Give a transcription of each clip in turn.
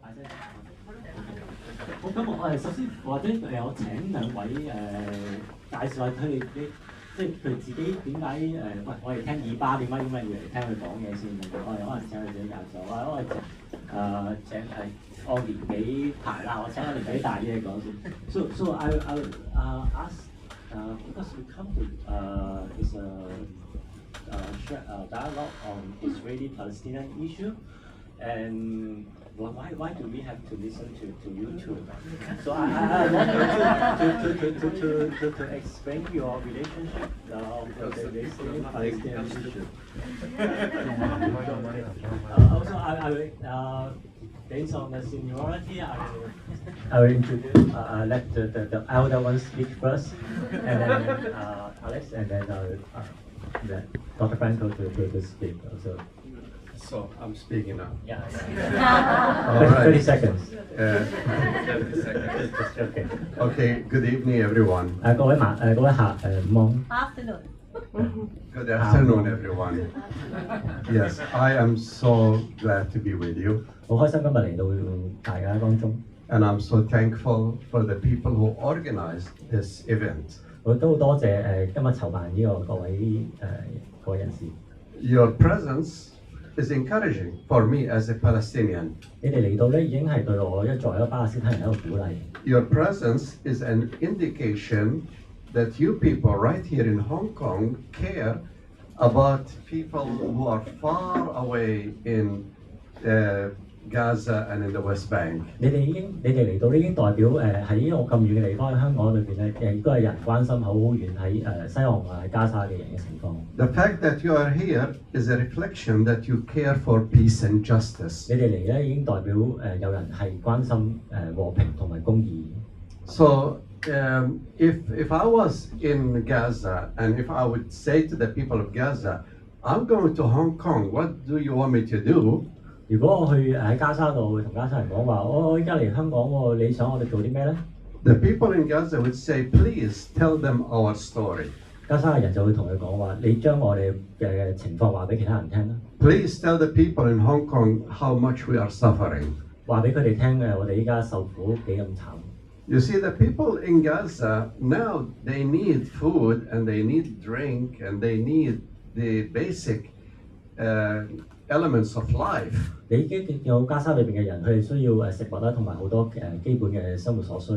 大聲。好，咁我首先或者我請兩位介紹下佢哋即係佢自己點解喂我哋聽以巴點解要嚟聽佢講嘢先？我哋可能請佢自己介紹。我哋請我年紀大啦，我請我年紀大啲嘅講先。So I ask because we come to this dialogue on Israeli-Palestinian issue, and why do we have to listen to YouTube? So I want you to explain your relationship of the Israeli-Palestinian issue. Also, I will based on the seniority, I will introduce let the elder one speak first, and then Alex, and then let Dr. Frankel to speak also. So I'm speaking now. Yeah. Right. 30 seconds. 30 seconds. Okay. Okay. Good evening, everyone. 各位下午安。Afternoon. Good afternoon, everyone. Yes, I am so glad to be with you, 好開心今日嚟到大家當中， and I'm so thankful for the people who organized this event. 我都好多謝今日籌辦呢個各位人士。Your presence is encouraging for me as a Palestinian. 你哋嚟到咧已經係對我作為一個巴勒斯坦人一個鼓勵。Your presence is an indication that you people right here in Hong Kong care about people who are far away in Gaza and in the West Bank. 你哋嚟到已經代表喺我咁遠嘅地方喺香港裏邊咧，亦都係人關心好遠喺西岸啊加沙嘅人嘅情況。The fact that you are here is a reflection that you care for peace and justice. 你哋嚟咧已經代表有人係關心和平同埋公義。So if I was in Gaza and if I would say to the people of Gaza, I'm going to Hong Kong, what do you want me to do? 如果我去喺加沙度同加沙人講話，我依家嚟香港喎，你想我哋做啲咩咧？ The people in Gaza would say, please tell them our story. 加沙嘅人就會同佢講話，你將我哋嘅情況話俾其他人聽啦。Please tell the people in Hong Kong how much we are suffering. 話俾佢哋聽我哋依家受苦幾咁慘。You see, the people in Gaza now they need food and they need drink and they need the basic elements of life. 你已經有加沙裏邊嘅人，佢哋需要食物啦，同埋好多基本嘅生活所需。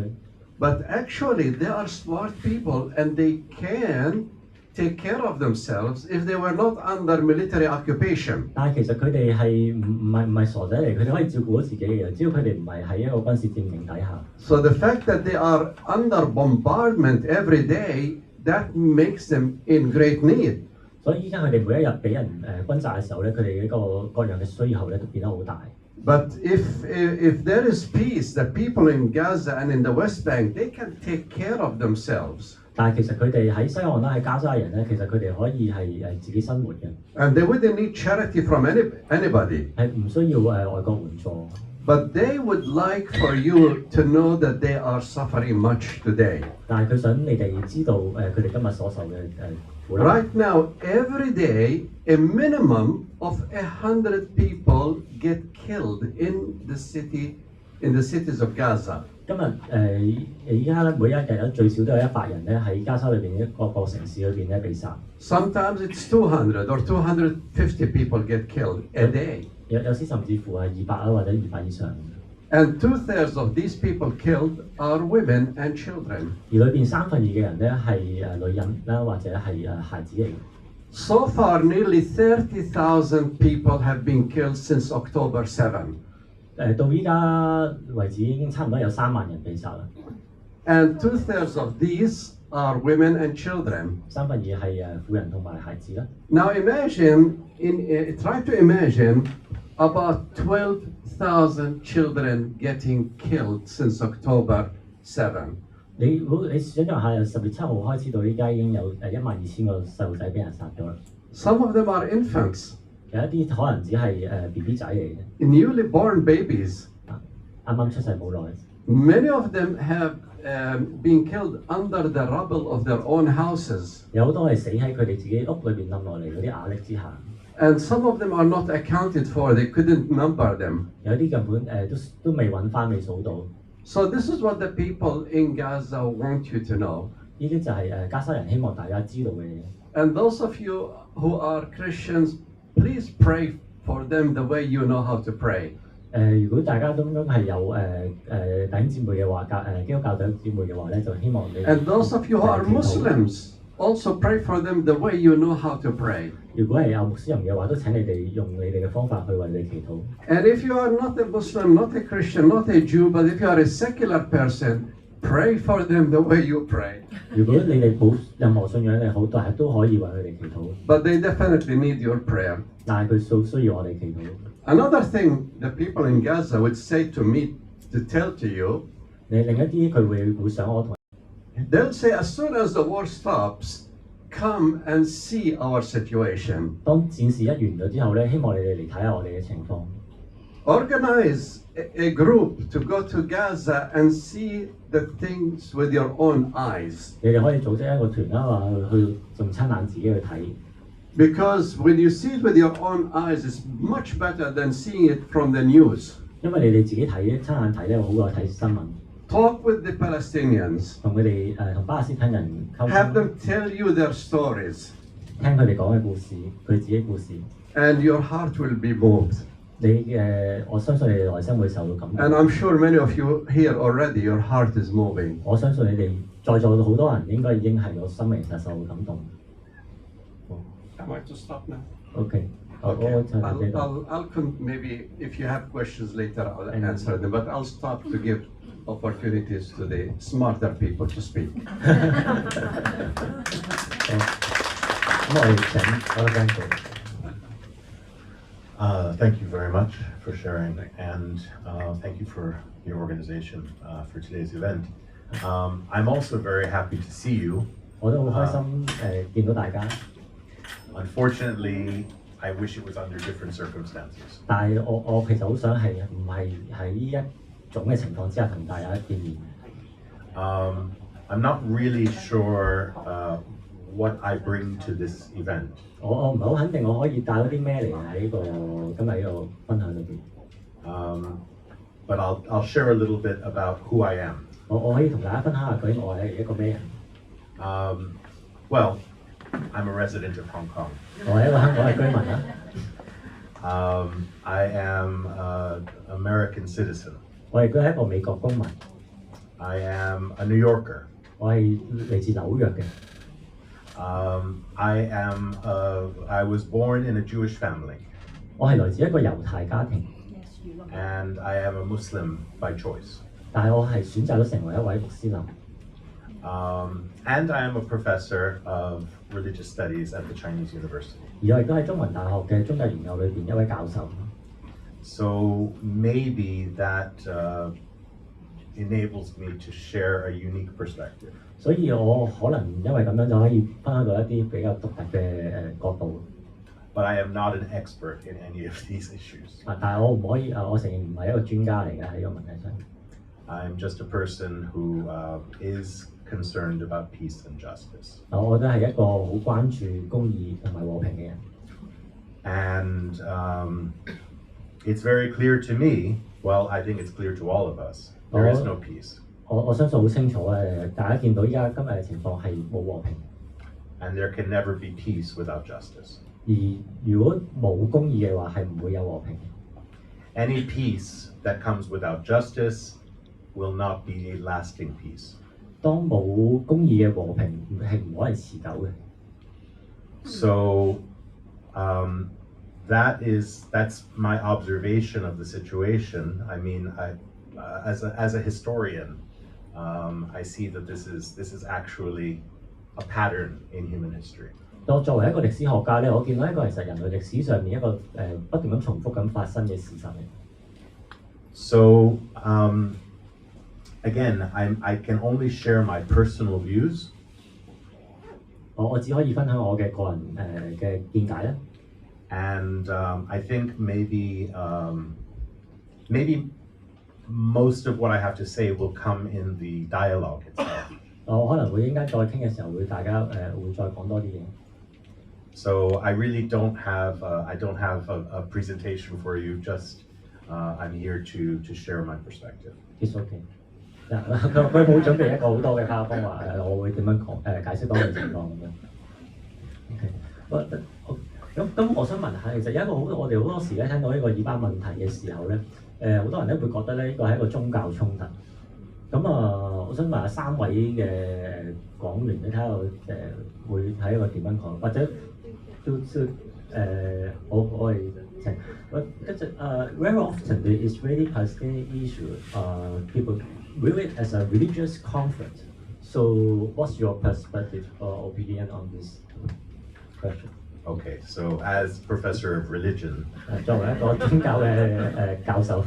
But actually, they are smart people and they can take care of themselves if they were not under military occupation. 但係其實佢哋係唔係傻仔嚟，佢哋可以照顧到自己嘅，只要佢哋唔係喺一個軍事佔領底下。So the fact that they are under bombardment every day, that makes them in great need. 所以依家佢哋每一日俾人轟炸嘅時候咧，佢哋呢個各樣嘅需求咧都變得好大。But if there is peace, the people in Gaza and in the West Bank, they can take care of themselves. 但係其實佢哋喺西岸啦，喺加沙人咧，其實佢哋可以係自己生活嘅。And they wouldn't need charity from anybody. 係唔需要外國援助。But they would like for you to know that they are suffering much today. 但係佢想你哋知道佢哋今日所受嘅苦難。Right now, every day, a minimum of 100 people get killed in the cities of Gaza. 今日依家咧每一日有最少都有100人咧喺加沙裏邊各個城市裏邊咧被殺。Sometimes it's 200 or 250 people get killed a day. 有時甚至乎係200啊或者200以上。And 2/3 of these people killed are women and children. 而裏邊2/3嘅人咧係女人啦或者係孩子嚟嘅。So far, nearly 30,000 people have been killed since October 7. 到依家為止已經差唔多有3萬人被殺啦。And 2/3 of these are women and children. 2/3係婦人同埋孩子啦。Now imagine, try to imagine about 12,000 children getting killed since October 7. 你想象下，由10月7號開始到依家已經有12000個細路仔俾人殺咗啦。Some of them are infants. 有一啲可能只係BB 仔嚟嘅。Newly born babies. 啱啱出世冇耐。Many of them have been killed under the rubble of their own houses. 有好多係死喺佢哋自己屋裏邊冧落嚟嗰啲瓦礫之下。And some of them are not accounted for. They couldn't number them. 有啲根本都未揾翻，未數到。So this is what the people in Gaza want you to know. 呢啲就係加沙人希望大家知道嘅嘢。And those of you who are Christians, please pray for them the way you know how to pray. 如果大家都係有弟兄姊妹嘅話，基督教弟兄姊妹嘅話咧，就希望你。And those of you who are Muslims, also pray for them the way you know how to pray. 如果係有穆斯林嘅話，都請你哋用你哋嘅方法去為你祈禱。And if you are not a Muslim, not a Christian, not a Jew, but if you are a secular person, pray for them the way you pray. 如果你哋冇任何信仰嘅好，但係都可以為佢哋祈禱。But they definitely need your prayer. 但係佢需要我哋祈禱。Another thing the people in Gaza would say to me to tell to you, 另一啲佢會想我同。They'll say as soon as the war stops, come and see our situation. 當戰事一完咗之後咧，希望你哋嚟睇下我哋嘅情況。Organize a group to go to Gaza and see the things with your own eyes. 你哋可以組織一個團啦，話去用親眼自己去睇。Because when you see it with your own eyes, it's much better than seeing it from the news. 因為你哋自己睇親眼睇咧，好過睇新聞。Talk with the Palestinians. 同佢哋同巴勒斯坦人溝 Have 通， them tell you their stories. 聽佢哋講嘅故事，佢自己故事。And your heart will be moved. 我相信你哋內心會受到感動。 And I'm sure many of you here already, your heart is moving. 我相信你哋在座好多人應該已經係個心靈實受到感動。Am I to stop now? OK， Okay. Maybe if you have questions later, I'll answer them. But I'll stop to give opportunities to the smarter people to speak. 咁我哋請我哋 Frankel。Thank you very much for sharing, and thank you for your organization for today's event. I'm also very happy to see you. 我都好開心見到大家。Unfortunately, I wish it was under different circumstances. 但係我其實好想係唔係喺呢一種嘅情況之下同大家見面。I'm not really sure what I bring to this event. 我唔係好肯定我可以帶到啲咩嚟喺呢個今日呢個分享裏邊。But I'll share a little bit about who I am. 我可以同大家分享下究竟我係一個咩人。Well, I'm a resident of Hong Kong. 我係一個香港嘅居民啦。I am an American citizen. 我亦都係一個美國公民。I am a New Yorker. 我係嚟自紐約嘅。I was born in a Jewish family. 我係來自一個猶太家庭。And I am a Muslim by choice. 但係我係選擇咗成為一位穆斯林。And I am a professor of religious studies at the Chinese University. 而我亦都喺中文大學嘅中日研究裏邊一位教授。So maybe that enables me to share a unique perspective. 所以我可能因為咁樣就可以分享到一啲比較獨特嘅角度。But I am not an expert in any of these issues. 但係我唔可以我承認唔係一個專家嚟嘅喺呢個問題上。I'm just a person who is concerned about peace and justice. 我覺得係一個好關注公義同埋和平嘅人。And it's very clear to me, well, I think it's clear to all of us, there is no peace. 我相信好清楚大家見到依家今日嘅情況係冇和平。And there can never be peace without justice. 而如果冇公義嘅話，係唔會有和平。Any peace that comes without justice will not be a lasting peace. 當冇公義嘅和平係唔可能持久嘅。So that's my observation of the situation. I mean, as a historian, I see that this is actually a pattern in human history. 我作為一個歷史學家咧，我見到一個其實人類歷史上面一個不斷咁重複咁發生嘅事實嚟。So again, I can only share my personal views. 我只可以分享我嘅個人嘅見解啦。And I think maybe most of what I have to say will come in the dialogue itself. 我可能會應該再傾嘅時候，大家會再講多啲嘢。So I really don't have a presentation for you. Just I'm here to share my perspective. It's okay. 佢冇準備一個好多嘅卡方話我會點樣講解釋當時情況咁樣。OK，咁我想問下，其實有一個我哋好多時咧聽到呢個以巴問題嘅時候咧，好多人咧會覺得咧呢個係一個宗教衝突。咁我想問下三位嘅講員，你睇下會睇一個點樣講，或者都我哋請，跟住very often the Israeli-Palestinian issue people view it as a religious conflict. So what's your perspective or opinion on this question? Okay, so as professor of religion, 作為一個宗教嘅教授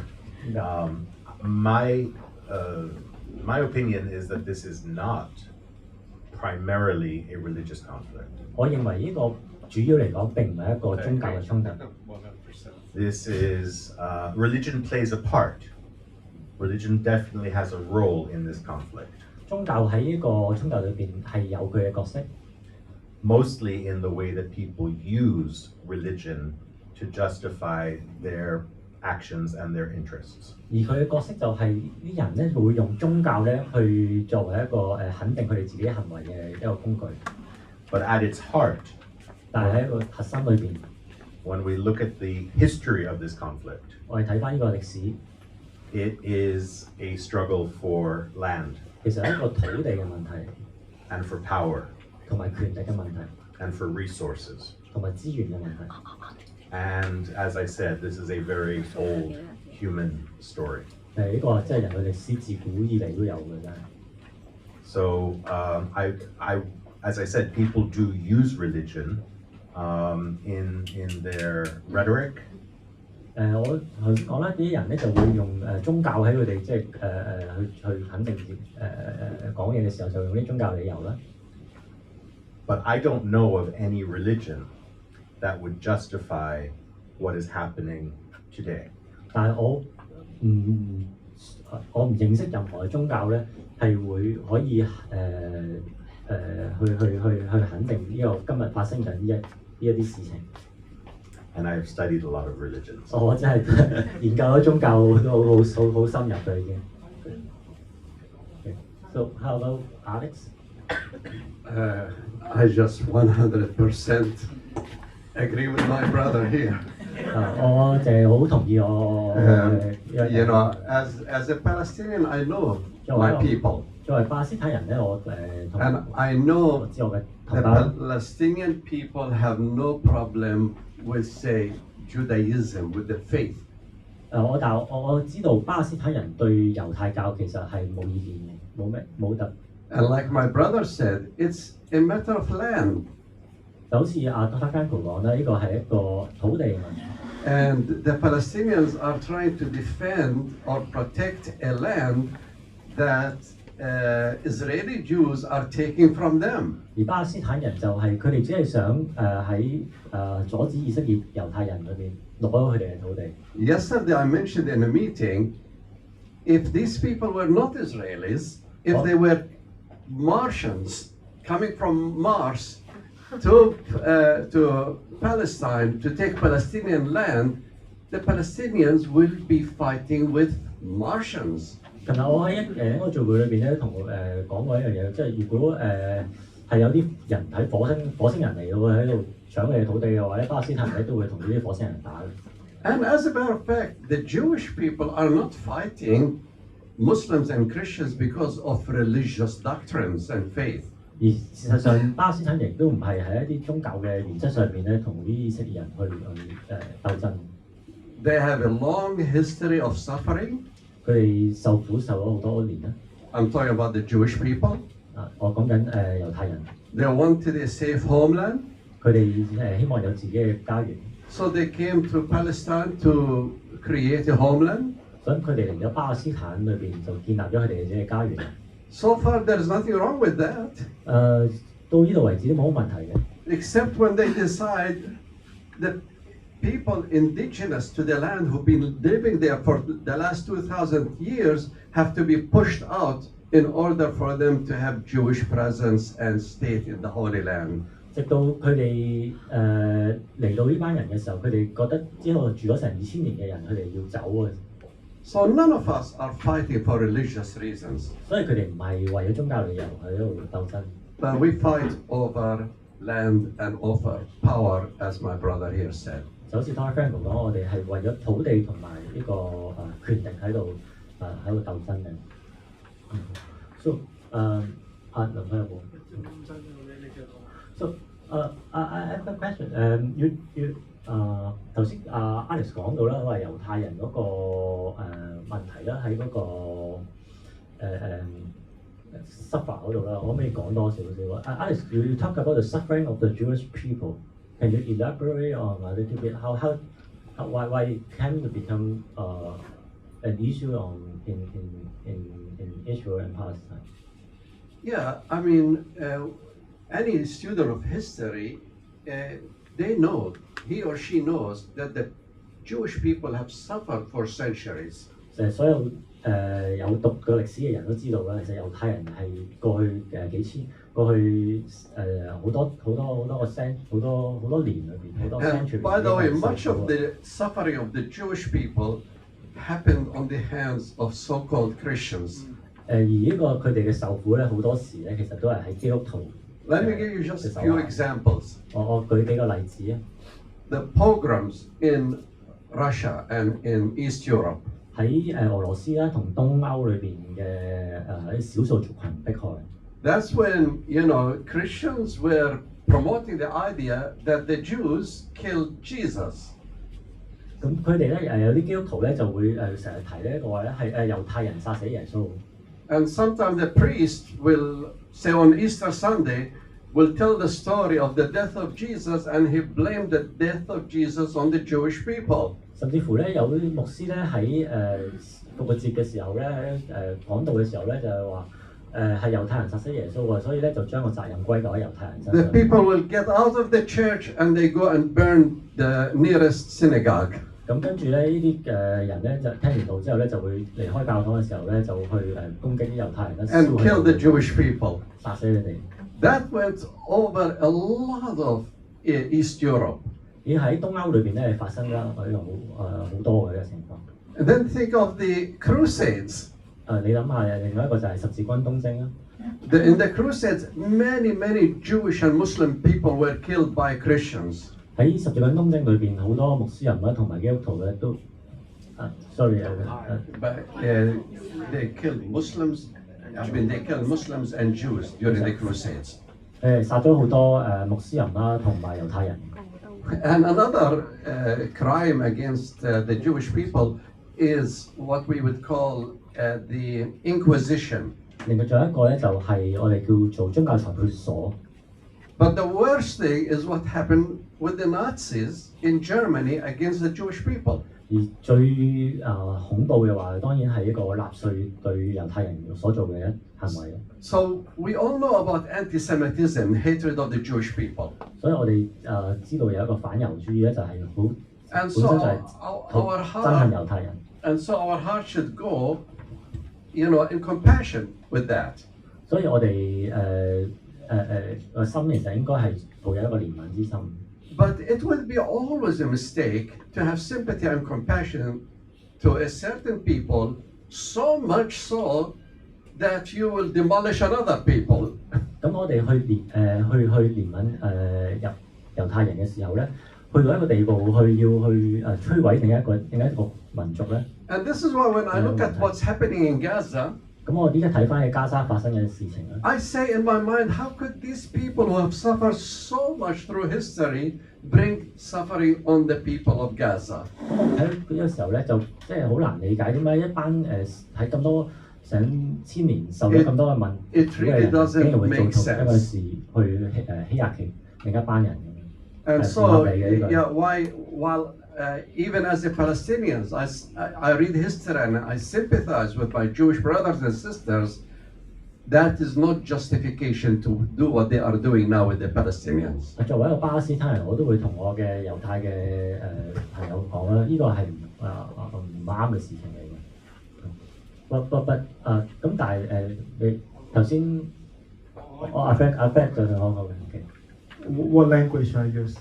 my opinion is that this is not primarily a religious conflict. 我認為呢個主要嚟講並唔係一個宗教嘅衝突。This is religion plays a part. Religion definitely has a role in this conflict. 宗教喺呢個衝突裏邊係有佢嘅角色。Mostly in the way that people use religion to justify their actions and their interests. 而佢嘅角色就係啲人咧會用宗教咧去作為一個肯定佢哋自己行為嘅一個工具。But at its heart, 但係喺一個核心裏邊 when we look at the history of this conflict, 我哋睇翻呢個歷史， it is a struggle for land 其實係一個土地嘅問題， and for power 同埋權力嘅問題， and for resources. 同埋資源嘅問題。And as I said, this is a very old human story. 呢個即係人類歷史自古以嚟都有嘅真係。So as I said, people do use religion in their rhetoric. 我頭先講啦，啲人咧就會用宗教喺佢哋即係去肯定講嘢嘅時候，就用啲宗教理由啦。But I don't know of any religion that would justify what is happening today. 但係我唔認識任何嘅宗教咧，係會可以去肯定呢個今日發生緊呢一啲事情。And I've studied a lot of religions. 我真係研究咗宗教都好深入嘅已經。So how about Alex? I just 100% agree with my brother here. 我就係好同意我。You know, as a Palestinian, I know my people. 作為巴勒斯坦人咧，And I know 知我嘅 the Palestinian people have no problem with, say, Judaism, with the faith. 但我知道巴勒斯坦人對猶太教其實係冇意見嘅，冇特。And like my brother said, it's a matter of land. 就好似Frankel 講啦，呢個係一個土地嘅問題。And the Palestinians are trying to defend or protect a land that Israeli Jews are taking from them. 而巴勒斯坦人就係佢哋只係想喺阻止以色列猶太人裏邊攞咗佢哋嘅土地。Yesterday I mentioned in a meeting, if these people were not Israelis, if they were Martians coming from Mars to Palestine to take Palestinian land, the Palestinians will be fighting with Martians. 琴日我喺一個聚會裏邊咧，同講過一樣嘢，即係如果係有啲人喺火星人嚟嘅喎，喺度搶佢哋土地嘅話咧，巴勒斯坦人咧都會同呢啲火星人打嘅。And as a matter of fact, the Jewish people are not fighting Muslims and Christians because of religious doctrines and faith. 而事實上，巴勒斯坦人都唔係喺一啲宗教嘅原則上面咧，同啲以色列人去鬥爭。They have a long history of suffering. 佢哋受苦受咗好多年啦。I'm talking about the Jewish people. 我講緊猶太人。They wanted a safe homeland. 佢哋希望有自己嘅家園。So they came to Palestine to create a homeland. 所以佢哋嚟咗巴勒斯坦裏邊就建立咗佢哋嘅自己嘅家園。So far, there's nothing wrong with that. 到呢度為止都冇乜問題嘅。Except when they decide that people indigenous to the land who've been living there for the last 2,000 years have to be pushed out in order for them to have Jewish presence and state in the Holy Land. 直到佢哋嚟到呢班人嘅時候，佢哋覺得之後住咗成2000年嘅人，佢哋要走啊。So none of us are fighting for religious reasons. 所以佢哋唔係為咗宗教理由喺度鬥爭。But we fight over land and over power, as my brother here said. 就好似 Frankel 講，我哋係為咗土地同埋呢個權力喺度鬥爭嘅。So林生有冇？So I have a question. You 頭先Alex 講到啦，話猶太人嗰個問題啦，喺嗰個suffer 嗰度啦，可唔可以講多少少？Alex, you talk about the suffering of the Jewish people. Can you elaborate on a little bit why it can become an issue in Israel and Palestine? Yeah, I mean, any student of history, they know, he or she knows that the Jewish people have suffered for centuries. 所有有讀過歷史嘅人都知道啦，其實猶太人係過去好多年裏邊好多 century。By the way, much of the suffering of the Jewish people happened on the hands of so-called Christians. 而呢個佢哋嘅受苦咧，好多時咧其實都係喺基督徒。Let me give you just a few examples. 我舉幾個例子啊。The pogroms in Russia and in East Europe. 喺俄羅斯啦同東歐裏邊嘅啲少數族群迫害。That's when Christians were promoting the idea that the Jews killed Jesus. 咁佢哋咧有啲基督徒咧就會成日提呢個話咧係猶太人殺死耶穌。And sometimes the priest will say on Easter Sunday will tell the story of the death of Jesus and he blamed the death of Jesus on the Jewish people. 甚至乎咧有啲牧師咧喺復活節嘅時候咧講道嘅時候咧就係話係猶太人殺死耶穌喎，所以咧就將個責任歸咎喺猶太人身上。The people will get out of the church and they go and burn the nearest synagogue. 咁跟住咧呢啲人咧就聽完道之後咧就會離開教堂嘅時候咧就去攻擊啲猶太人啦， and kill the Jewish people. 殺死佢哋。That went over a lot of East Europe. 而喺東歐裏邊咧發生啦呢個好多嘅呢個情況。And then think of the Crusades. 你諗下另外一個就係十字軍東征啦。In the Crusades, many Jewish and Muslim people were killed by Christians. 喺十字軍東征裏邊，好多穆斯林啦同埋基督徒咧都they killed Muslims. I mean, they killed Muslims and Jews during the Crusades. 殺咗好多穆斯林啦同埋猶太人。And another crime against the Jewish people is what we would call the Inquisition. 另外仲有一個咧就係我哋叫做宗教裁判所。But the worst thing is what happened with the Nazis in Germany against the Jewish people. 而最恐怖嘅話，當然係一個納粹對猶太人所做嘅行為。So we all know about anti-Semitism, hatred of the Jewish people. 所以我哋知道有一個反猶主義咧，就係好本身就係憎恨猶太人。And so our heart should go, in compassion with that. 所以我哋個心其實應該係抱有一個憐憫之心。But it would be always a mistake to have sympathy and compassion to a certain people, so much so that you will demolish another people. 咁我哋去憐憫猶太人嘅時候咧，去到一個地步，要去摧毀另一個民族咧。And this is why when I look at what's happening in Gaza, 咁我依家睇翻喺加沙發生嘅事情咧。I say in my mind, how could these people who have suffered so much through history bring suffering on the people of Gaza? 咁我睇呢個時候咧，就即係好難理解點解一班喺咁多成千年受咗咁多嘅問嘅人，竟然會做同一個事去欺壓另一班人咁樣。And so, yeah, while even as a Palestinians, I read history and I sympathize with my Jewish brothers and sisters. That is not justification to do what they are doing now with the Palestinians. 作為一個巴勒斯坦人，我都會同我嘅猶太嘅朋友講啦，呢個係唔啱嘅事情嚟嘅。咁但係你頭先阿 Frank 就同我講嘅。What language I use？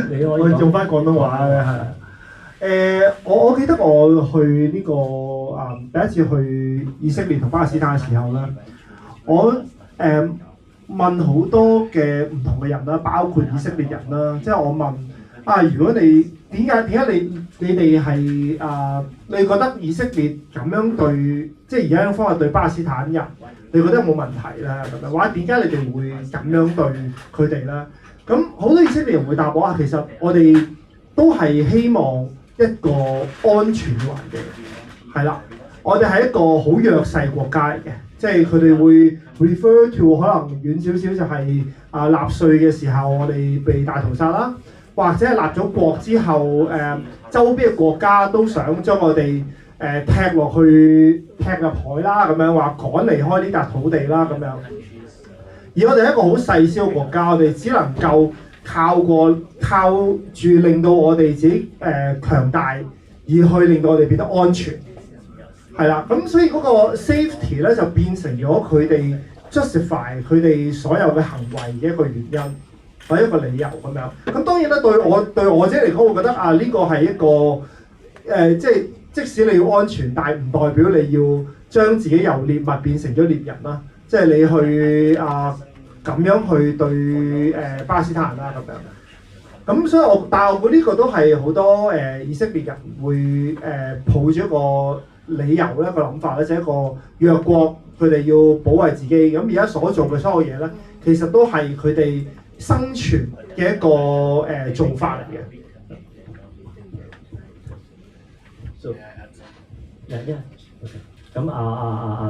你可以我用翻廣東話咧係。我記得我去呢個第一次去以色列同巴勒斯坦嘅時候咧，我問好多嘅唔同嘅人啦，包括以色列人啦，即係我問如果你點解你哋係你覺得以色列咁樣對，即係而家嘅方法對巴勒斯坦人，你覺得有冇問題咧？咁樣或者點解你哋會咁樣對佢哋咧？咁好多以色列人會答我其實我哋都係希望一個安全嘅環境，係啦，我哋係一個好弱勢國家嚟嘅，即係佢哋會 refer to 可能遠少少就係納粹嘅時候我哋被大屠殺啦，或者係立咗國之後周邊嘅國家都想將我哋踢入海啦，咁樣話趕離開呢笪土地啦咁樣。而我哋係一個好細小嘅國家，我哋只能夠靠住令到我哋自己強大，而去令到我哋變得安全，係啦。咁所以嗰個 safety 咧就變成咗佢哋 justify 佢哋所有嘅行為嘅一個原因或者一個理由咁樣。咁當然啦，對我者嚟講，我覺得呢個係一個即使你要安全，但係唔代表你要將自己由獵物變成咗獵人啦。即係你去咁樣去對巴勒斯坦人啦咁樣。咁所以但係我估呢個都係好多以色列人會抱住一個理由咧，一個諗法咧，就係一個弱國，佢哋要保衞自己。咁而家所做嘅所有嘢咧，其實都係佢哋生存嘅一個做法嚟嘅。So, yeah. 咁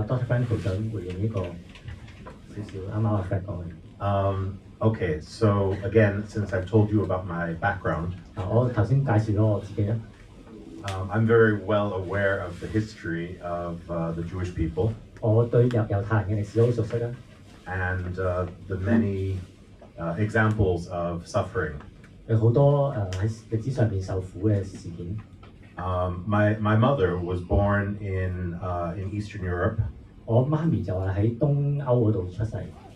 Dr. Frankel 想回應呢個少少啱啱阿 Frank 講嘅。Okay, so again, since I've told you about my background, 我頭先介紹咗我自己啦。I'm very well aware of the history of the Jewish people. 我對猶太人嘅歷史好熟悉啦。And the many examples of suffering. 有好多喺歷史上面受苦嘅事件。My mother was born in Eastern Europe. 我媽咪就係喺東歐嗰度出世。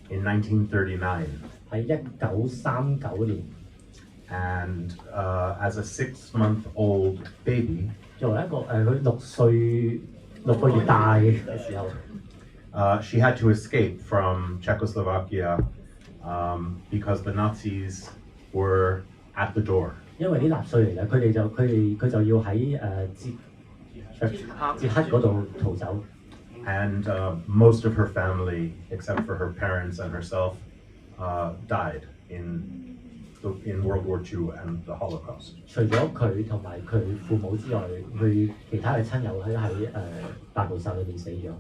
In 1939. 喺1939年。And as a 6-month-old baby. 作為一個佢6個月大嘅時候。She had to escape from Czechoslovakia because the Nazis were at the door. 因為啲納粹嚟啦，佢就要喺捷克嗰度逃走。And most of her family, except for her parents and herself, died in World War II and the Holocaust. 除咗佢同埋佢父母之外，佢其他嘅親友喺大屠殺裏邊死咗。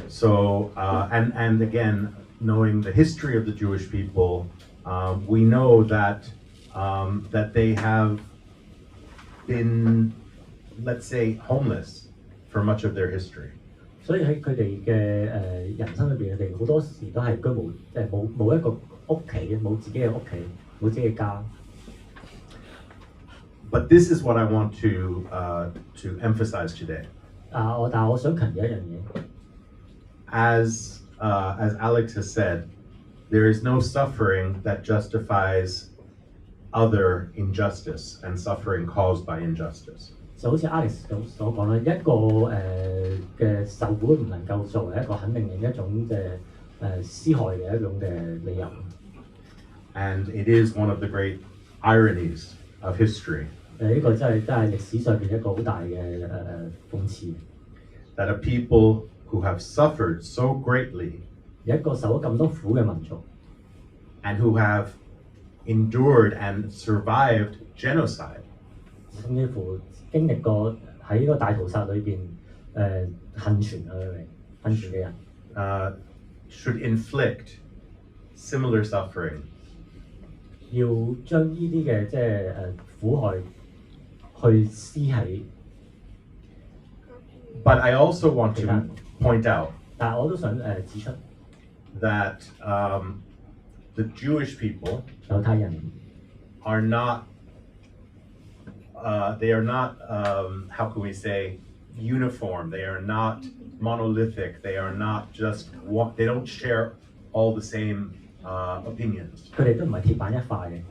So and again, knowing the history of the Jewish people, we know that they have been, let's say, homeless for much of their history. 所以喺佢哋嘅人生裏邊，佢哋好多時都係居無冇一個屋企，冇自己嘅屋企，冇自己嘅家。But this is what I want to emphasize today. 但係我想強調一樣嘢。As Alex has said, there is no suffering that justifies other injustice and suffering caused by injustice. 就好似 Alex 所講啦，一個嘅受苦唔能夠作為一個肯定另一種嘅施害嘅一種嘅理由。And it is one of the great ironies of history. 呢個真係歷史上邊一個好大嘅諷刺。That a people who have suffered so greatly, 有一個受咗咁多苦嘅民族 and who have endured and survived genocide, 甚至乎經歷過喺呢個大屠殺裏邊幸存嘅人should inflict similar suffering. 要將呢啲嘅即係苦害去施喺。But I also want to point out 但係我都想指出 that the Jewish people 猶太人 are not they are not how can we say uniform. They are not monolithic. They are not just they don't share all the same opinions, 佢哋都唔係鐵板一塊嘅，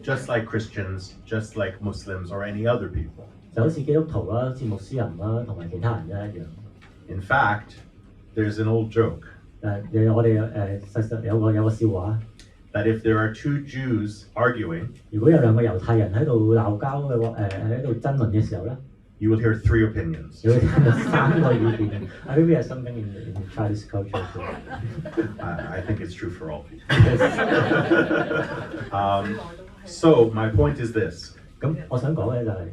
just like Christians, just like Muslims or any other people. 就好似基督徒啦、好似穆斯林啦，同埋其他人一樣。In fact, there's an old joke 我哋實實有個笑話， that if there are two Jews arguing, 如果有兩個猶太人喺度鬧交嘅話，喺度爭論嘅時候咧， you will hear three opinions. 你會聽到3個意見。I think we have something in Chinese culture too. I think it's true for all people. So my point is this: 咁我想講嘅就係、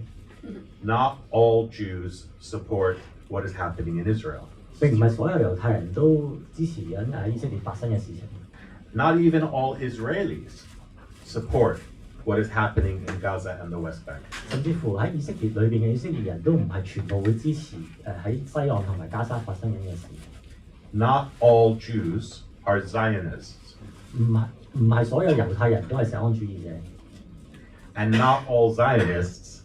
not all Jews support what is happening in Israel. 並唔係所有猶太人都支持緊以色列發生嘅事情。 Not even all Israelis support what is happening in Gaza and the West Bank. 甚至乎喺以色列裏邊嘅以色列人都唔係全部會支持喺西岸同埋加沙發生緊嘅事。 Not all Jews are Zionists, 唔係所有猶太人都係錫安主義者， and not all Zionists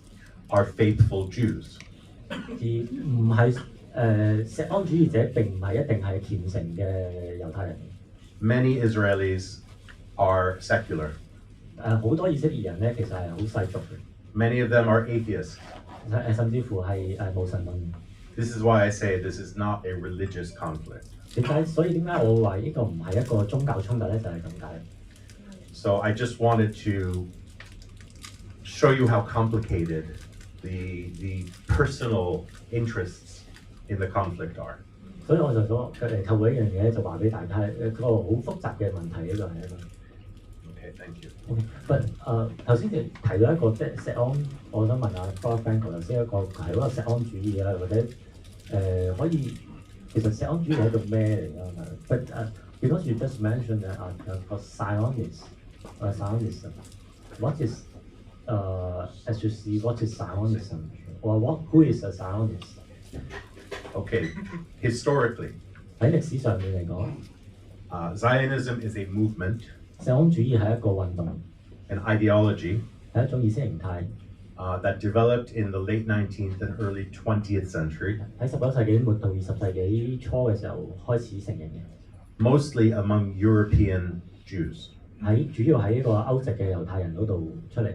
are faithful Jews. 而唔係錫安主義者並唔係一定係虔誠嘅猶太人。 Many Israelis are secular. 好多以色列人咧其實係好世俗嘅， Many of them are atheists. 甚至乎係無神論。 This is why I say this is not a religious conflict. 所以點解我話呢個唔係一個宗教衝突咧？就係咁解。 So I just wanted to show you how complicated the personal interests in the conflict are. 所以我就想透過一樣嘢就話俾大家一個好複雜嘅問題，呢個係一個。 Okay, thank you. OK，頭先你提到一個即係錫安，我想問下 Frankel 頭先一個係嗰個錫安主義啦，或者可以其實錫安主義係一個咩嚟㗎？But because you just mentioned that Zionism, what is as you see what is Zionism or who is a Zionist? Okay, historically, 喺歷史上面嚟講， Zionism is a movement, 錫安主義係一個運動， an ideology 係一種意識形態。 that developed in the late 19th and early 20th century, 喺19世紀末到20世紀初嘅時候開始成型嘅， mostly among European Jews. 主要喺呢個歐籍嘅猶太人嗰度出嚟。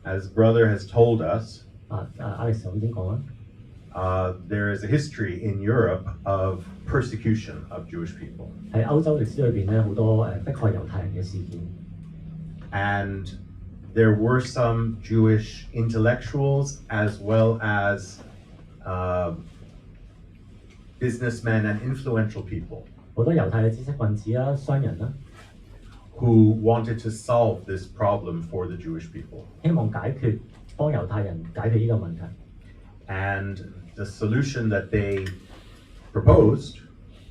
As brother has told us, Alex 頭先講啦， there is a history in Europe of persecution of Jewish people. 喺歐洲歷史裏邊咧好多迫害猶太人嘅事件。 And there were some Jewish intellectuals as well as businessmen and influential people 好多猶太嘅知識分子啦、商人啦， who wanted to solve this problem for the Jewish people. 希望幫猶太人解決呢個問題。 And the solution that they proposed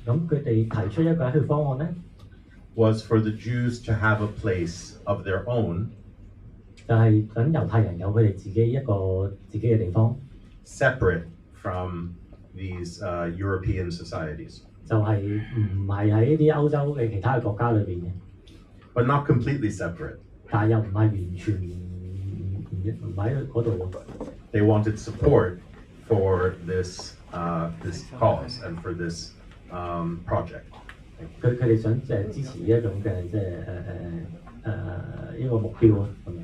咁佢哋提出一個解決方案咧， was for the Jews to have a place of their own, 就係等猶太人有佢哋自己嘅地方， separate from these European societies, 就係唔係喺啲歐洲嘅其他嘅國家裏邊嘅， but not completely separate. 但係又唔係完全唔喺嗰度喎。 They wanted support for this cause and for this project. 佢哋想支持呢一種嘅呢個目標啊咁樣。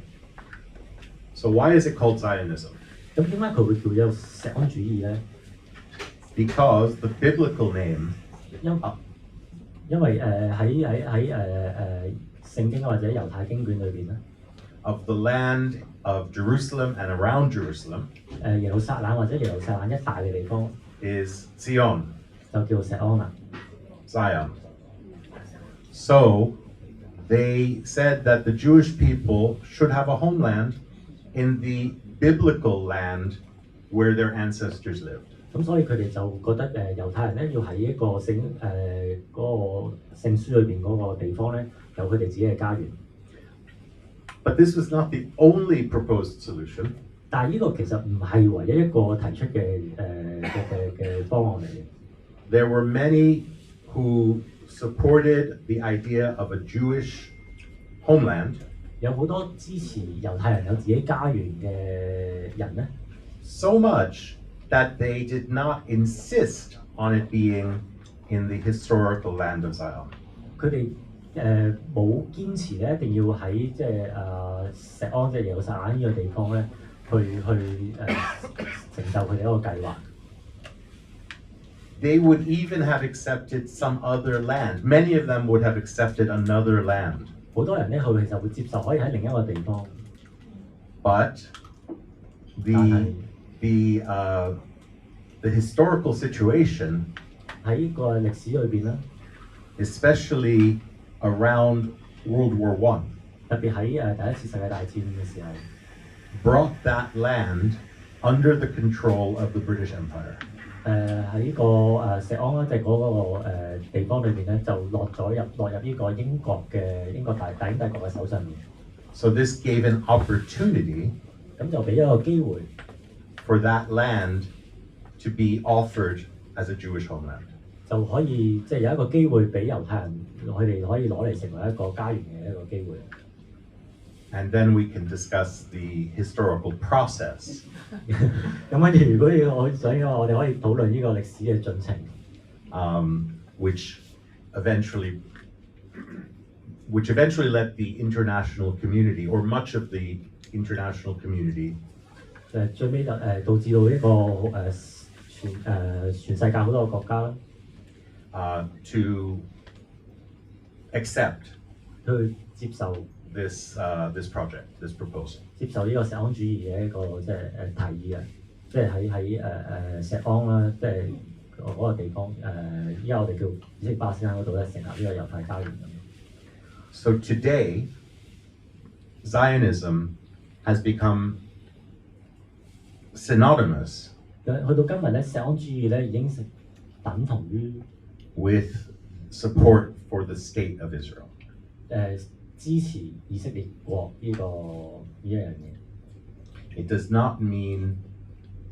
So why is it called Zionism? 咁點解佢會叫做錫安主義咧？ Because the biblical name 因為喺聖經或者猶太經卷裏邊咧， of the land of Jerusalem and around Jerusalem 耶路撒冷或者耶路撒冷一帶嘅地方 is Zion, 就叫錫安啦。 Zion. So they said that the Jewish people should have a homeland in the biblical land where their ancestors lived. 咁所以佢哋就覺得猶太人咧要喺一個嗰個聖書裏邊嗰個地方咧有佢哋自己嘅家園。 But this was not the only proposed solution. 但係呢個其實唔係唯一一個提出嘅方案嚟嘅。 There were many who supported the idea of a Jewish homeland, 有好多支持猶太人有自己家園嘅人咧， so much that they did not insist on it being in the historical land of Zion. 佢哋冇堅持咧，一定要喺即係錫安即係耶路撒冷呢個地方咧，去成就佢哋一個計劃。They would even have accepted some other land. Many of them would have accepted another land. 好多人咧，佢其實會接受可以喺另一個地方。But the historical situation 喺個歷史裏邊咧， especially around World War I, 特別喺第一次世界大戰嘅時候， brought that land under the control of the British Empire. 喺個錫安啦，即係嗰個地方裏邊咧，就落入呢個英國大英帝國嘅手上面。So this gave an opportunity 咁就俾一個機會 for that land to be offered as a Jewish homeland. 就可以即係有一個機會俾猶太人，佢哋可以攞嚟成為一個家園嘅一個機會。And then we can discuss the historical process. 咁跟住，如果我想我哋可以討論呢個歷史嘅進程。Which eventually led the international community, or much of the international community, 最尾導致到一個全世界好多個國家啦， to accept 去接受 this project, this proposal. 接受呢個錫安主義嘅一個即係提議啊，即係喺錫安啦，即係嗰個地方依家我哋叫以色列巴勒斯坦嗰度咧，成立呢個猶太家園咁。So today, Zionism has become synonymous 去到今日咧，錫安主義咧已經等同於 with support for the state of Israel. 支持以色列國呢一樣嘢。It does not mean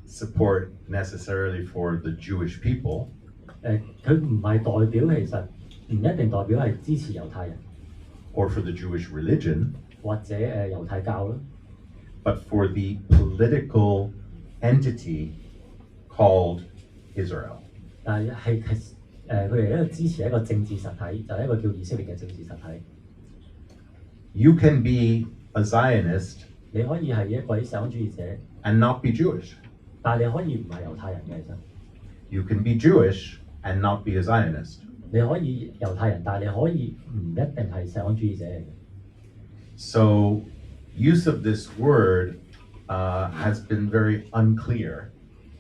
support necessarily for the Jewish people. 佢唔係代表，其實唔一定代表係支持猶太人 or for the Jewish religion, 或者猶太教啦， but for the political entity called Israel. 但係佢哋一個支持一個政治實體，就係一個叫以色列嘅政治實體。You can be a Zionist 你可以係一個錫安主義者， and not be Jewish. 但係你可以唔係猶太人嘅，其實。You can be Jewish and not be a Zionist. 你可以猶太人，但係你可以唔一定係錫安主義者嚟嘅。So use of this word has been very unclear.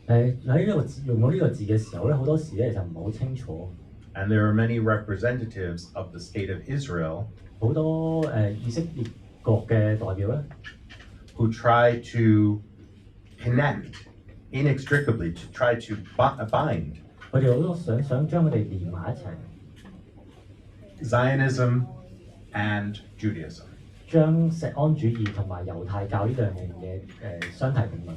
喺呢個用到呢個字嘅時候咧，好多時咧就唔係好清楚。And there are many representatives of the state of Israel 好多以色列國嘅代表咧， who try to connect inextricably, to try to bind 佢哋好多想將佢哋連埋一齊， Zionism and Judaism. 將錫安主義同埋猶太教呢兩樣嘢相提並論。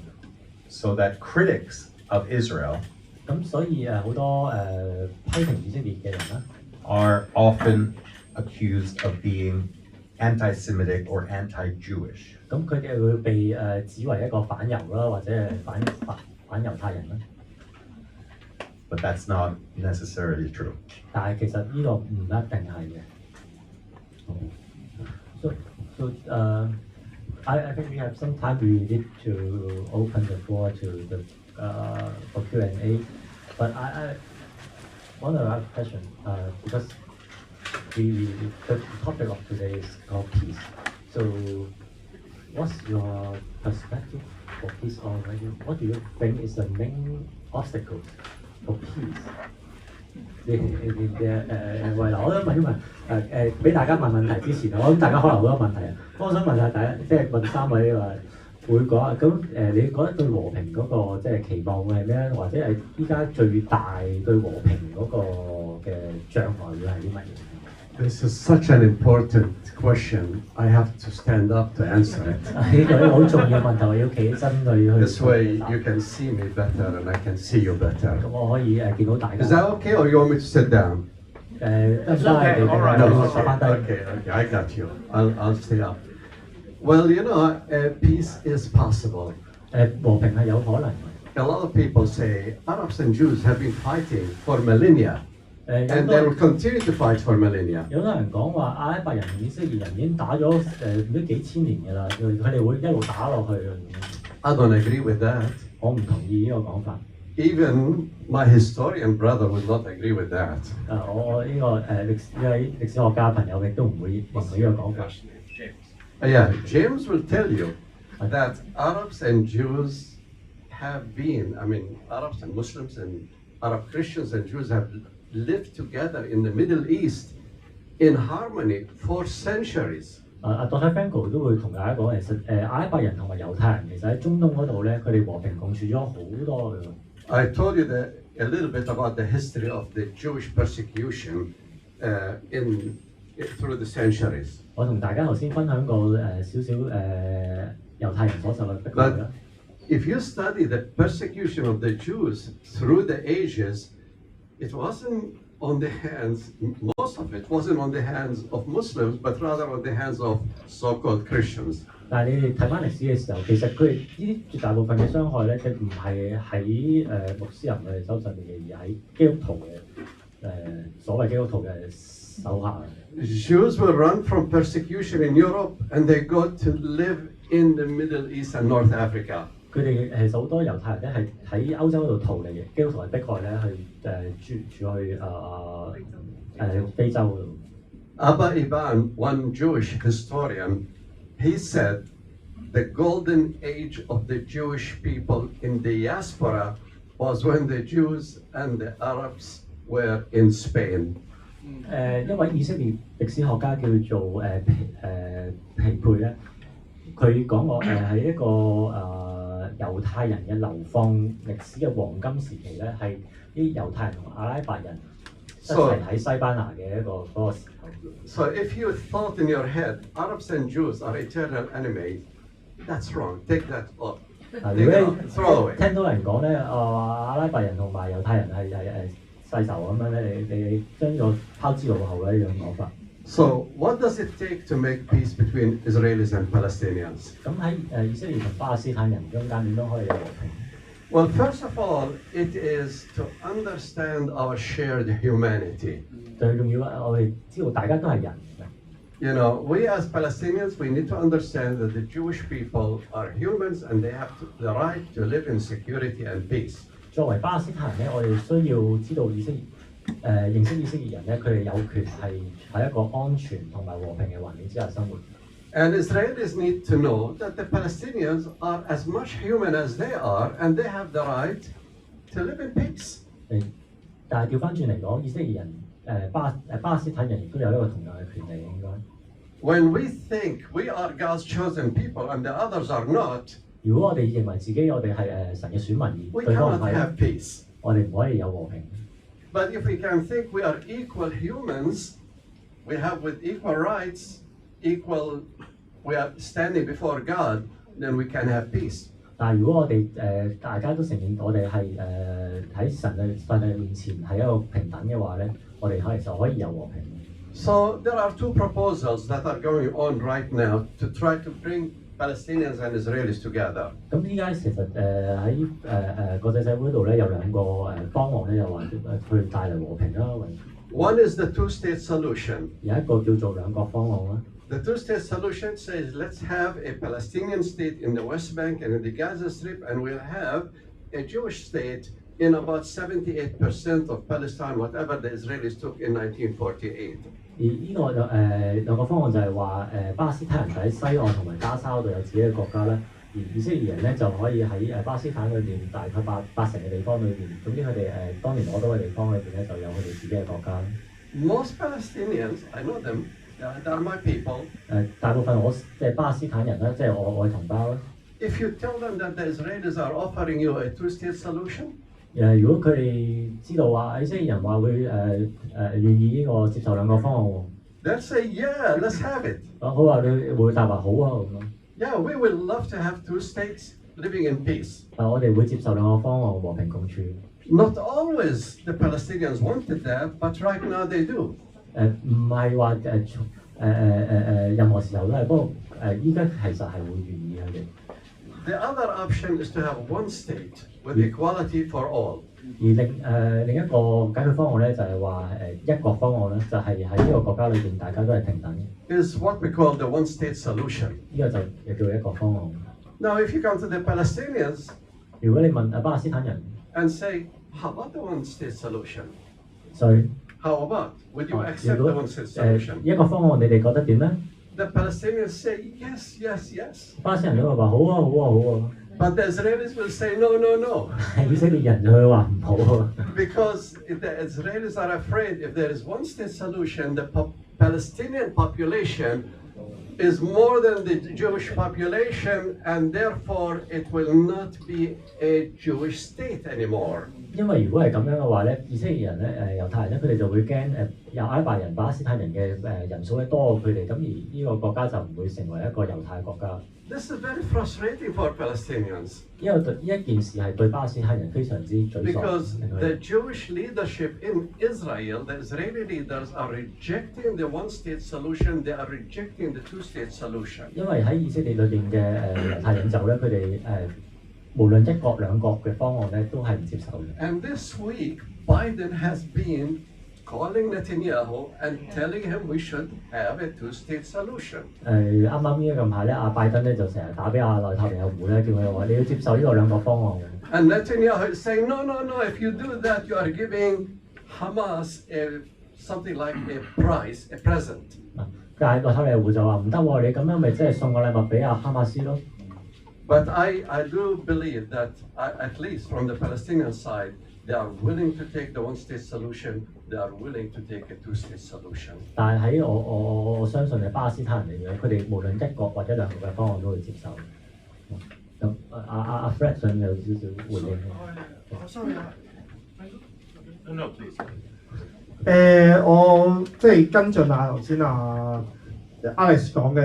So that critics of Israel 咁所以好多批評以色列嘅人啦， are often accused of being anti-Semitic or anti-Jewish. 咁佢哋會被指為一個反猶啦，或者係反猶太人啦。But that's not necessarily true. 但係其實呢個唔一定係嘅。So I think we have some time. We need to open the floor to the for Q&A. But I want to ask a question because the topic of today is called peace. So what's your perspective for peace already? What do you think is the main obstacle for peace? 嗱，我想問一問俾大家問問題之前，我諗大家可能好多問題啊。我想問下大家，即係問三位話會講咁你覺得對和平嗰個即係期望會係咩？或者係依家最大對和平嗰個嘅障礙會係啲乜嘢？ This is such an important question. I have to stand up to answer it. 呢個好重要問題，我要企起身去。This way you can see me better and I can see you better. 咁我可以見到大家。 Is that okay or you want me to sit down? 得唔得？你坐翻低。 Okay, I got you. I'll stay up. Well, you know, peace is possible. 和平係有可能嘅。 A lot of people say Arabs and Jews have been fighting for millennia. and they will continue to fight for millennia. 有多人講話阿拉伯人同以色列人已經打咗唔知幾千年㗎啦，佢哋會一路打落去嘅。I don't agree with that. 我唔同意呢個講法。Even my historian brother would not agree with that. 我呢個歷史學家朋友亦都唔會認同呢個講法。Yeah, James will tell you that Arabs and Jews have been, I mean, Arabs and Muslims and Arab Christians and Jews have lived together in the Middle East in harmony for centuries. Dr. Frankel 都會同大家講，其實阿拉伯人同埋猶太人其實喺中東嗰度咧，佢哋和平共處咗好多嘅。I told you a little bit about the history of the Jewish persecution through the centuries. 我同大家頭先分享過少少猶太人所受嘅迫害啦。If you study the persecution of the Jews through the ages, it wasn't on the hands, most of it wasn't on the hands of Muslims, but rather on the hands of so-called Christians. 但係你哋睇翻歷史嘅時候，其實佢哋呢啲絕大部分嘅傷害咧，佢唔係喺穆斯林嘅手上面嘅，而喺基督徒嘅所謂基督徒嘅手下。Jews will run from persecution in Europe, and they go to live in the Middle East and North Africa. 佢哋其實好多猶太人咧係喺歐洲嗰度逃離嘅，基督徒係迫害咧去住去非洲嗰度。Abba Iban, one Jewish historian, he said the golden age of the Jewish people in the diaspora was when the Jews and the Arabs were in Spain. 一位以色列歷史學家叫做皮佩咧，佢講過係一個猶太人嘅流放歷史嘅黃金時期咧，係啲猶太人同阿拉伯人一齊喺西班牙嘅嗰個時候。So if you thought in your head Arabs and Jews are eternal enemies, that's wrong. Take that off. 如果你聽到人講咧，阿拉伯人同埋猶太人係世仇咁樣咧，你將呢個拋之腦後嘅一樣講法。So what does it take to make peace between Israelis and Palestinians? 咁喺以色列同巴勒斯坦人中間點樣可以有和平？ Well, first of all, it is to understand our shared humanity. 最重要我哋知道大家都係人。You know, we as Palestinians, we need to understand that the Jewish people are humans and they have the right to live in security and peace. 作為巴勒斯坦人咧，我哋需要知道認識以色列人咧，佢哋有權係喺一個安全同埋和平嘅環境之下生活。And Israelis need to know that the Palestinians are as much human as they are, and they have the right to live in peace. 但係調翻轉嚟講，以色列人巴勒斯坦人亦都有一個同樣嘅權利應該。When we think we are God's chosen people and the others are not, 如果我哋認為自己我哋係神嘅選民，而 we 對方唔 cannot 係， have peace. 我哋唔可以有和平。But if we can think we are equal humans, we have with equal rights, we are standing before God, then we can have peace. 但係如果我哋大家都承認我哋係喺神嘅面前係一個平等嘅話咧，我哋就可以有和平。So there are two proposals that are going on right now to try to bring Palestinians and Israelis together. 咁依家其實喺國際社會度咧有兩個方案咧，又話去帶嚟和平啦。One is the two-state solution. 有一個叫做兩國方案啦。The two-state solution says let's have a Palestinian state in the West Bank and in the Gaza Strip, and we'll have a Jewish state in about 78% of Palestine, whatever the Israelis took in 1948. 而呢個兩個方案就係話巴勒斯坦人喺西岸同埋加沙嗰度有自己嘅國家咧，而以色列人咧就可以喺巴勒斯坦裏邊大概八成嘅地方裏邊，總之佢哋當年攞到嘅地方裏邊咧就有佢哋自己嘅國家。Most Palestinians, I know them, they are my people. 大部分即係巴勒斯坦人啦，即係我嘅同胞啦。If you tell them that the Israelis are offering you a two-state solution, 如果佢哋知道話以色列人話會願意呢個接受兩個方案喎， they'll say, yeah, let's have it. 好話佢會答話好啊咁咯。Yeah, we would love to have two states living in peace. 我哋會接受兩個方案和平共處。Not always the Palestinians wanted that, but right now they do. 唔係話任何時候都係，不過依家其實係會願意佢哋。The other option is to have one state with equality for all. 而另一個解決方案咧，就係話一國方案咧，就係喺呢個國家裏邊大家都係平等嘅。Is what we call the one-state solution. 呢個就叫一國方案。Now, if you come to the Palestinians, 如果你問巴勒斯坦人 and say, how about the one-state solution? 所以 How about? Would you accept 如 the 果 one-state solution? 一國方案你哋覺得點咧？ The Palestinians say, yes, yes, yes. 巴勒斯坦人都會話好啊好啊好啊， But the Israelis will say, no, no, no. 以色列人就會話唔好啊。Because if the Israelis are afraid if there is one-state solution, the Palestinian population is more than the Jewish population, and therefore it will not be a Jewish state anymore. 因為如果係咁樣嘅話咧，以色列人咧猶太人咧，佢哋就會驚有阿拉伯人、巴勒斯坦人嘅人數咧多過佢哋，咁而呢個國家就唔會成為一個猶太國家。This is very frustrating for Palestinians. 因為呢一件事係對巴勒斯坦人非常之沮喪。 Because the Jewish leadership in Israel, the Israeli leaders are rejecting the one-state solution, they are rejecting the two-state solution. 因為喺以色列裏邊嘅猶太領袖咧，佢哋無論一國兩國嘅方案咧，都係唔接受嘅。 And this week, Biden has been calling Netanyahu and telling him we should have a two-state solution. 啱啱呢一近排咧，阿拜登咧就成日打俾阿內塔尼亞胡咧，叫佢話你要接受呢個兩國方案嘅。 And Netanyahu is saying, no, no, no, if you do that, you are giving Hamas something like a prize, a present. 但係內塔尼亞胡就話唔得喎，你咁樣咪即係送個禮物俾阿哈馬斯咯。 But I do believe that, at least from the Palestinian side, they are willing to take the one-state solution, they are willing to take a two-state solution. 但係喺我相信嘅巴勒斯坦人嚟嘅，佢哋無論一國或者兩國嘅方案都會接受。咁阿 Fred 想有少少回應。No, please. 我即係跟進下頭先Alex 講嘅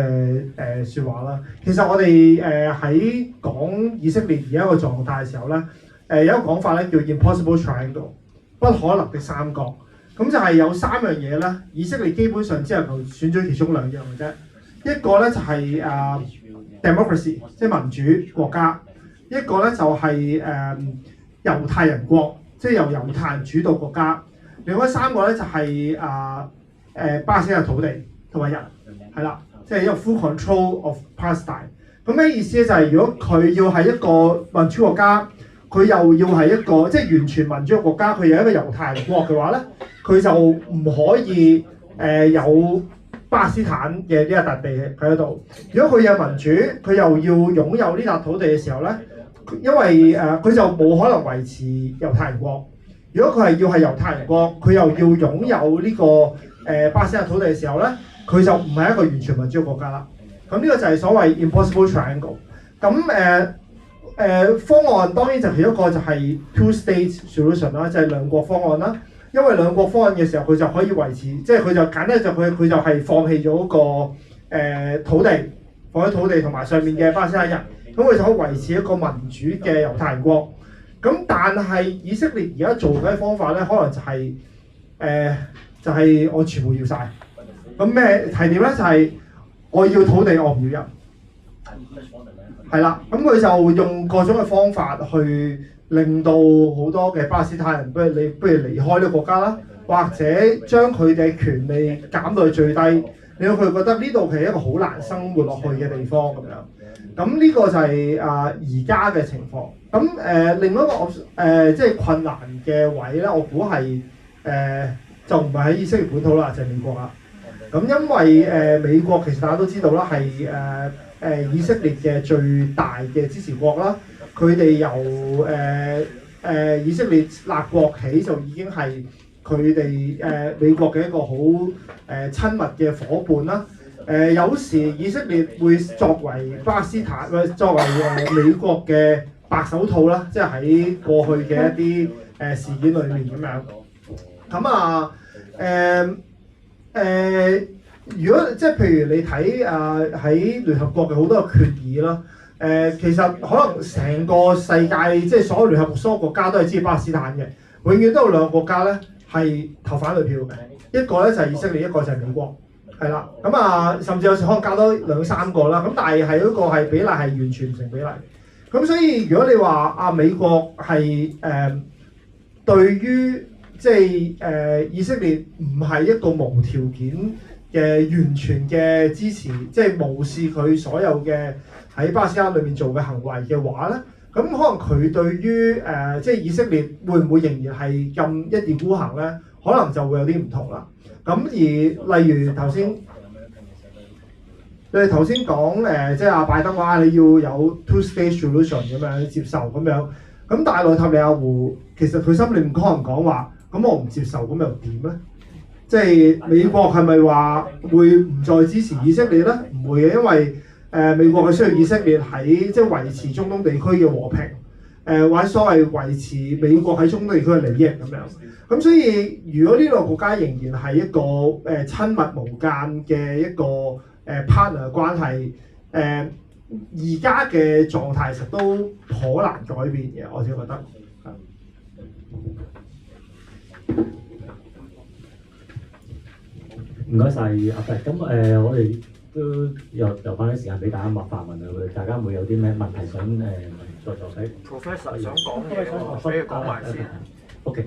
説話啦。其實我哋喺講以色列而家個狀態嘅時候咧，有一個講法咧叫 impossible triangle， 不可能的三角。咁就係有三樣嘢咧，以色列基本上只能夠選咗其中兩樣嘅啫。一個咧就係democracy， 即係民主國家；一個咧就係猶太人國，即係由猶太人主導國家。另外三個咧就係巴勒斯坦土地同埋人，係啦，即係一個 full control of Palestine。咁咩意思咧？就係如果佢要係一個民主國家，佢又要係一個即係完全民主嘅國家，佢有一個猶太人國嘅話咧，佢就唔可以有巴勒斯坦嘅呢一笪地喺度。如果佢有民主，佢又要擁有呢笪土地嘅時候咧，因為佢就冇可能維持猶太人國。如果佢係要係猶太人國，佢又要擁有呢個巴勒斯坦土地嘅時候咧，佢就唔係一個完全民主嘅國家啦。咁呢個就係所謂 impossible triangle。咁方案當然就其中一個就係 two-state solution 啦，即係兩國方案啦。因為兩國方案嘅時候，佢就可以維持，即係佢就簡單就佢就係放棄咗個土地，放咗土地同埋上面嘅巴勒斯坦人，咁佢就可以維持一個民主嘅猶太人國。咁但係以色列而家做緊嘅方法咧，可能就係我全部要晒。咁咩係點咧？就係我要土地，我唔要人。係啦，咁佢就用各種嘅方法去令到好多嘅巴勒斯坦人不如離開呢個國家啦，或者將佢哋嘅權利減到去最低，令到佢覺得呢度係一個好難生活落去嘅地方咁樣。咁呢個就係而家嘅情況。咁另外一個即係困難嘅位咧，我估係就唔係喺以色列本土啦，就係美國啦。咁因為美國其實大家都知道啦，係以色列嘅最大嘅支持國啦。佢哋由以色列立國起就已經係佢哋美國嘅一個好親密嘅伙伴啦。有時以色列會作為巴勒斯坦作為美國嘅白手套啦，即係喺過去嘅一啲事件裏面咁樣。咁如果即係譬如你睇喺聯合國嘅好多嘅決議啦，其實可能成個世界即係所有聯合國所有國家都係支持巴勒斯坦嘅，永遠都有兩個國家咧係投反對票嘅，一個咧就係以色列，一個就係美國。係啦，咁甚至有時可能加多兩三個啦，咁但係嗰個係比例係完全唔成比例。咁所以如果你話美國係對於即係以色列唔係一個無條件嘅完全嘅支持，即係無視佢所有嘅喺巴勒斯坦裏面做嘅行為嘅話咧，咁可能佢對於即係以色列會唔會仍然係咁一意孤行咧？可能就會有啲唔同啦。咁而例如頭先你哋頭先講即係阿拜登話你要有 two-state solution 咁樣接受咁樣，咁但係內塔尼亞胡其實佢心裏面可能講話，咁我唔接受咁又點咧？即係美國係咪話會唔再支持以色列咧？唔會嘅，因為美國係需要以色列喺即係維持中東地區嘅和平，或者所謂維持美國喺中東地區嘅利益咁樣。咁所以如果呢個國家仍然係一個親密無間嘅一個partner 關係，而家嘅狀態其實都頗難改變嘅，我自己覺得。唔該晒阿伯，咁我哋都留翻啲時間俾大家發問啊！大家會有啲咩問題想再睇 Professor 想講嘢喎，俾佢講埋先。Okay.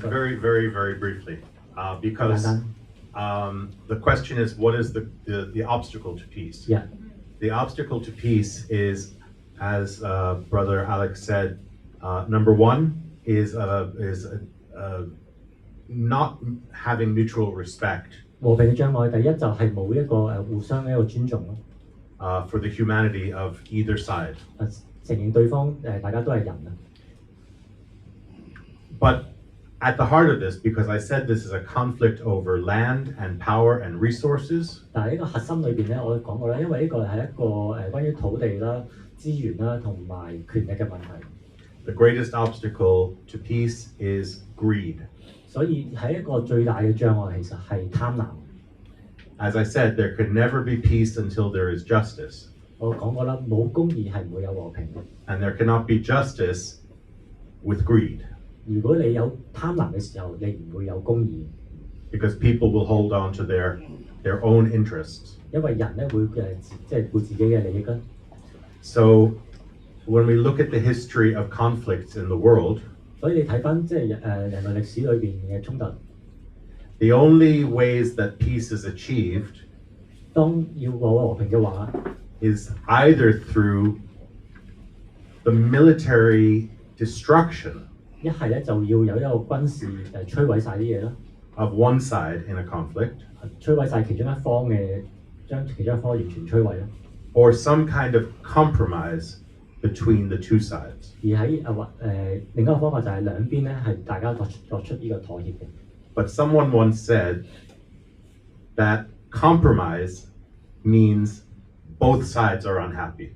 Very, very, very briefly, because the question is, what is the obstacle to peace? Yeah. The obstacle to peace is, as Brother Alex said, number one is not having mutual respect. 和平嘅障礙，第一就係冇一個互相嘅一個尊重咯。For the humanity of either side. 承認對方大家都係人啊。But at the heart of this, because I said this is a conflict over land and power and resources. 但係呢個核心裏邊咧，我講過啦，因為呢個係一個關於土地啦、資源啦同埋權力嘅問題。The greatest obstacle to peace is greed. 所以係一個最大嘅障礙，其實係貪婪。As I said, there could never be peace until there is justice. 我講過啦，冇公義係唔會有和平嘅。And there cannot be justice with greed. 如果你有貪婪嘅時候，你唔會有公義。Because people will hold on to their own interests. 因為人咧會即係顧自己嘅利益啦。So when we look at the history of conflicts in the world, 所以你睇翻即係人類歷史裏邊嘅衝突。The only ways that peace is achieved 當要和平嘅話 is either through the military destruction 一係咧就要有一個軍事摧毀晒啲嘢啦 of one side in a conflict 摧毀晒其中一方嘅將其中一方完全摧毀啦 or some kind of compromise between the two sides. 而喺另一個方法就係兩邊咧係大家作出呢個妥協嘅。But someone once said that compromise means both sides are unhappy.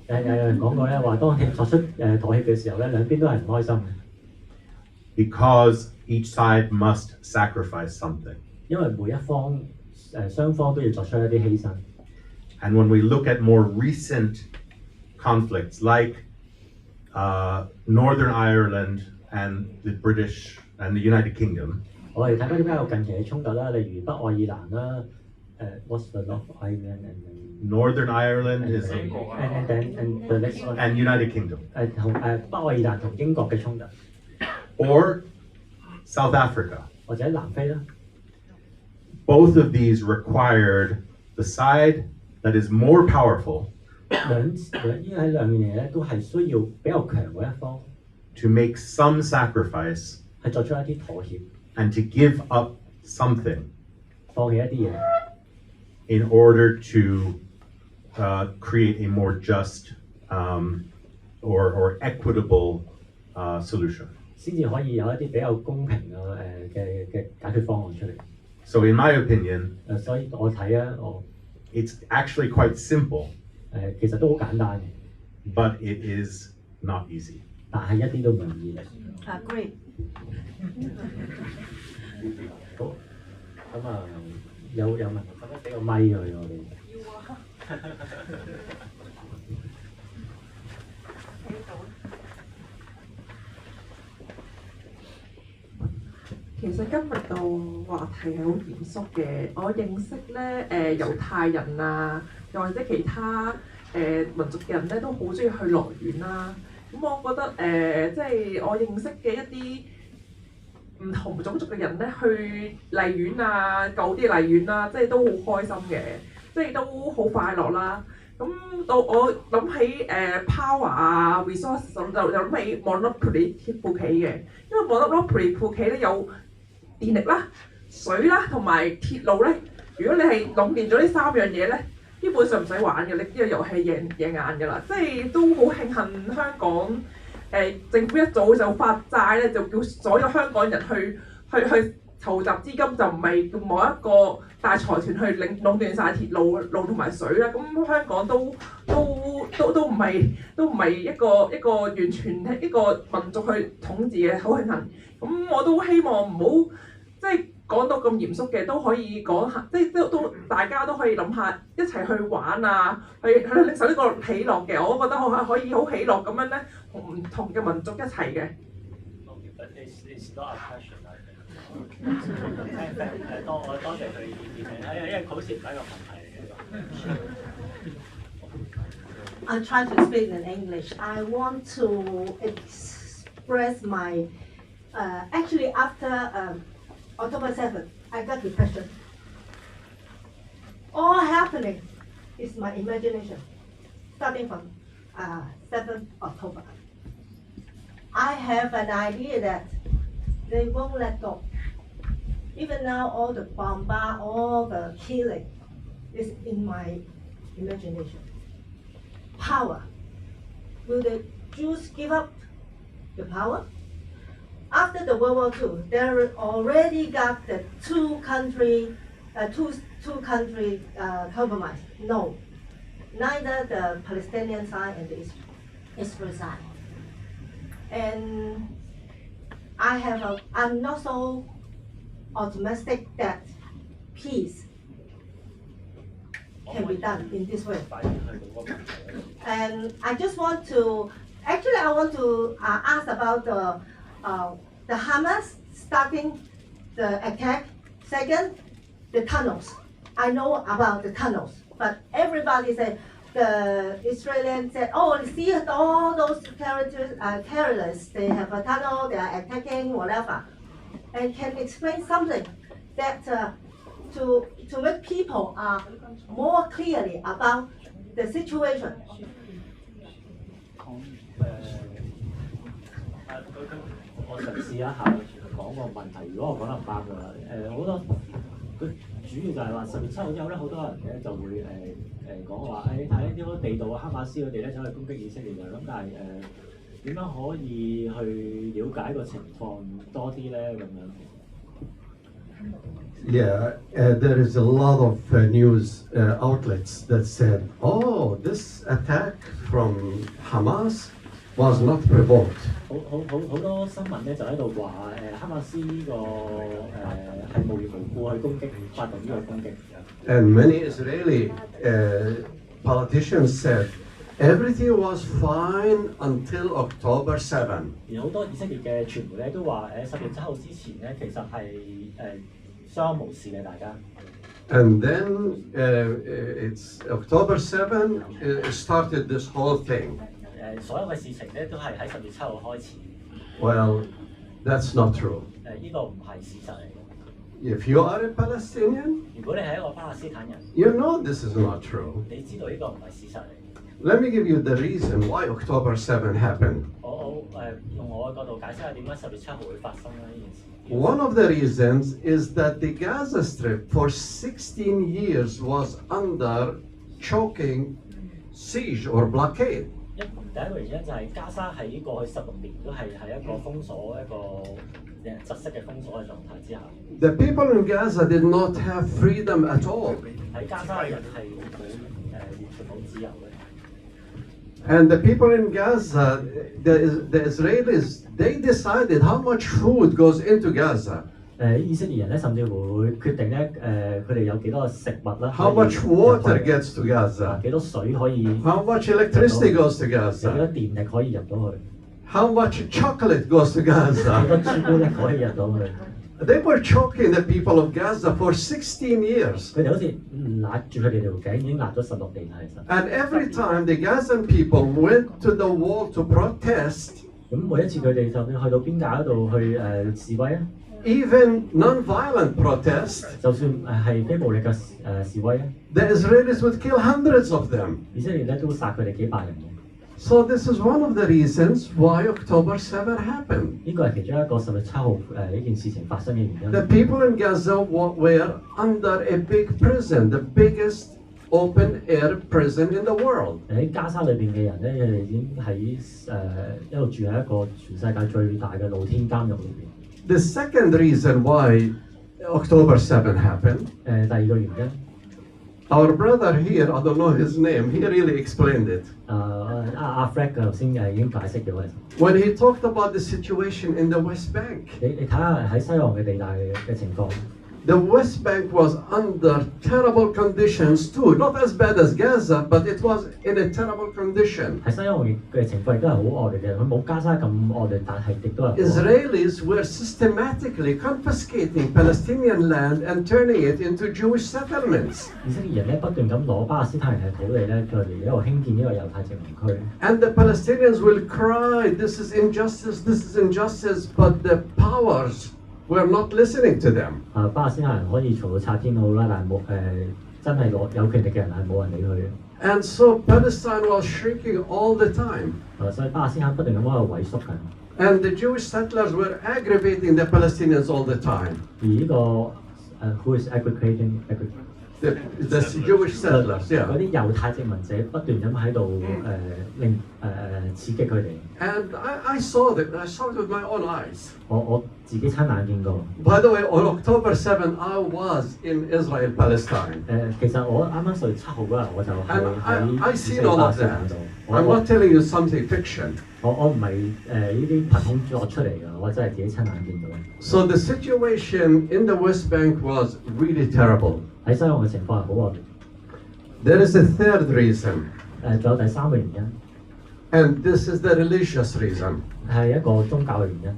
有人講過咧話，當你作出妥協嘅時候咧，兩邊都係唔開心嘅。Because each side must sacrifice something. 因為每一方雙方都要作出一啲犧牲。And when we look at more recent conflicts like Northern Ireland and the British and the United Kingdom, 我哋睇翻啲比較近期嘅衝突啦，例如北愛爾蘭啦，What's the North Ireland and Northern Ireland is and the next one and United Kingdom, 同北愛爾蘭同英國嘅衝突， or South Africa. 或者南非啦。Both of these required the side that is more powerful 喺兩樣嘢咧都係需要比較強嘅一方 to make some sacrifice 係作出一啲妥協 and to give up something 放棄一啲嘢 in order to create a more just or equitable solution. 先至可以有一啲比較公平嘅解決方案出嚟。So in my opinion, 所以我睇啊，it's actually quite simple. 其實都好簡單嘅。But it is not easy. 但係一啲都唔容易嘅。Agree。好，咁有問題，咁樣俾個咪佢我哋。要啊。其實今日個話題係好嚴肅嘅，我認識咧猶太人啊，又或者其他民族嘅人咧都好中意去樂園啦。咁我覺得即係我認識嘅一啲唔同種族嘅人咧，去荔園啊、舊啲荔園啊，即係都好開心嘅，即係都好快樂啦。咁到我諗起power 啊 resource 就諗起 Monopoly 副棋嘅，因為 Monopoly 副棋咧有電力啦、水啦同埋鐵路咧。如果你係壟斷咗呢3樣嘢咧，基本上唔使玩嘅，你呢個遊戲贏硬㗎啦。即係都好慶幸香港政府一早就發債咧，就叫所有香港人去籌集資金，就唔係某一個大財團去壟斷晒鐵路同埋水啦。咁香港都唔係一個完全一個民族去統治嘅，好慶幸。咁我都希望唔好即係講到咁嚴肅嘅，都可以講下，即係都大家都可以諗下一齊去玩啊，去領受呢個喜樂嘅。我覺得我係可以好喜樂咁樣咧，同唔同嘅民族一齊嘅。多謝佢意見因為好似唔係一個問題嚟嘅。I try to speak in English. I want to express my actually after October 7th, I got depression. All happening is my imagination, starting from 7th October. I have an idea that they won't let go. Even now, all the bombard, all the killing is in my imagination. Power. Will the Jews give up the power? After the World War II, there already got the two country compromise. No, neither the Palestinian side and the Israel side. And I'm not so optimistic that peace can be done in this way. And I just want to, actually I want to ask about the Hamas starting the attack. Second, the tunnels. I know about the tunnels, but everybody said, the Israelians said, oh, see all those terrorists, they have a tunnel, they are attacking, whatever. And can explain something that to make people more clearly about the situation. 我嘗試一下講個問題。如果我講得唔啱嘅話，好多佢主要就係話10月7號之後咧，好多人咧就會講話睇呢啲地道啊，哈馬斯佢哋咧走去攻擊以色列人，咁但係點樣可以去了解個情況多啲咧咁樣？Yeah, there is a lot of news outlets that said, oh, this attack from Hamas was not provoked. 好多新聞咧就喺度話哈馬斯呢個係無緣無故去攻擊發動呢個攻擊。And many Israeli politicians said everything was fine until October 7. 而好多以色列嘅傳媒咧都話10月7號之前咧其實係相安無事嘅大家。And then it's October 7 started this whole thing. 所有嘅事情咧都係喺10月7號開始。Well, that's not true. 呢個唔係事實嚟嘅。If you are a Palestinian, 如果你係一個巴勒斯坦人， you know this is not true. 你知道呢個唔係事實嚟。Let me give you the reason why October 7 happened. 我用我嘅角度解釋下點解10月7號會發生呢件事。One of the reasons is that the Gaza Strip for 16 years was under choking siege or blockade. 第一個原因就係加沙喺過去16年都係喺一個封鎖一個窒息嘅封鎖嘅狀態之下。The people in Gaza did not have freedom at all. 喺加沙嘅人係完全冇自由嘅。And the people in Gaza, the Israelis, they decided how much food goes into Gaza. 以色列人咧甚至會決定咧佢哋有幾多食物啦。How much water gets to Gaza? 幾多水可以 How much electricity goes to 有幾多 Gaza? 電力可以入到去？ How much chocolate goes to 幾多 Gaza? 朱古力可以入到去？ They were choking the people of Gaza for 16 years. 佢哋好似勒住佢哋條頸，已經勒咗16年啦，其實。And every time the Gazan people went to the wall to protest, 咁每一次佢哋就算去到邊界嗰度去示威啊， even non-violent protest, 就算係非暴力嘅示威啊， the Israelis would kill hundreds of them. 以色列咧都會殺佢哋幾百人嘅。 So this is one of the reasons why October 7 happened. 呢個係其中一個10月7號呢件事情發生嘅原因。 The people in Gaza were under a big prison, the biggest open-air prison in the world. 喺加沙裏邊嘅人咧，佢哋已經喺一路住喺一個全世界最大嘅露天監獄裏邊。 The second reason why October 7 happened, 第二個原因， our brother here, I don't know his name, he really explained it. Frank 頭先已經解釋咗嘅。 When he talked about the situation in the West Bank, 你睇下喺西岸嘅地帶嘅情況。 the West Bank was under terrible conditions too, not as bad as Gaza, but it was in a terrible condition. 喺西岸嘅情況亦都係好惡劣嘅，佢冇加沙咁惡劣，但係亦都係。 Israelis were systematically confiscating Palestinian land and turning it into Jewish settlements. 以色列人咧不斷咁攞巴勒斯坦人嘅土地咧，佢哋一路興建呢個猶太殖民區。 And the Palestinians will cry, this is injustice, but the powers were not listening to them. 巴勒斯坦人可以嘈到拆天好啦，但係冇真係有權力嘅人係冇人理佢嘅。 And so Palestine was shrinking all the time. 所以巴勒斯坦不斷咁喺度萎縮緊。 And the Jewish settlers were aggravating the Palestinians all the time. 而呢個who is aggravating The Jewish settlers, 嗰 yeah. 啲猶太殖民者不斷咁喺度刺激佢哋。 And I saw it with my own eyes. 我自己親眼見過。 By the way, on October 7, I was in Israel, Palestine. 其實我啱啱10月7號嗰日我就 And I 喺 seen all of that. 度。 I'm not telling you something fiction. 我唔係呢啲憑空作出嚟㗎，我真係自己親眼見到。 So the situation in the West Bank was really terrible. 喺西岸嘅情況係好惡劣。 There is a third reason, 仲有第三個原因， and this is the religious reason. 係一個宗教嘅原因。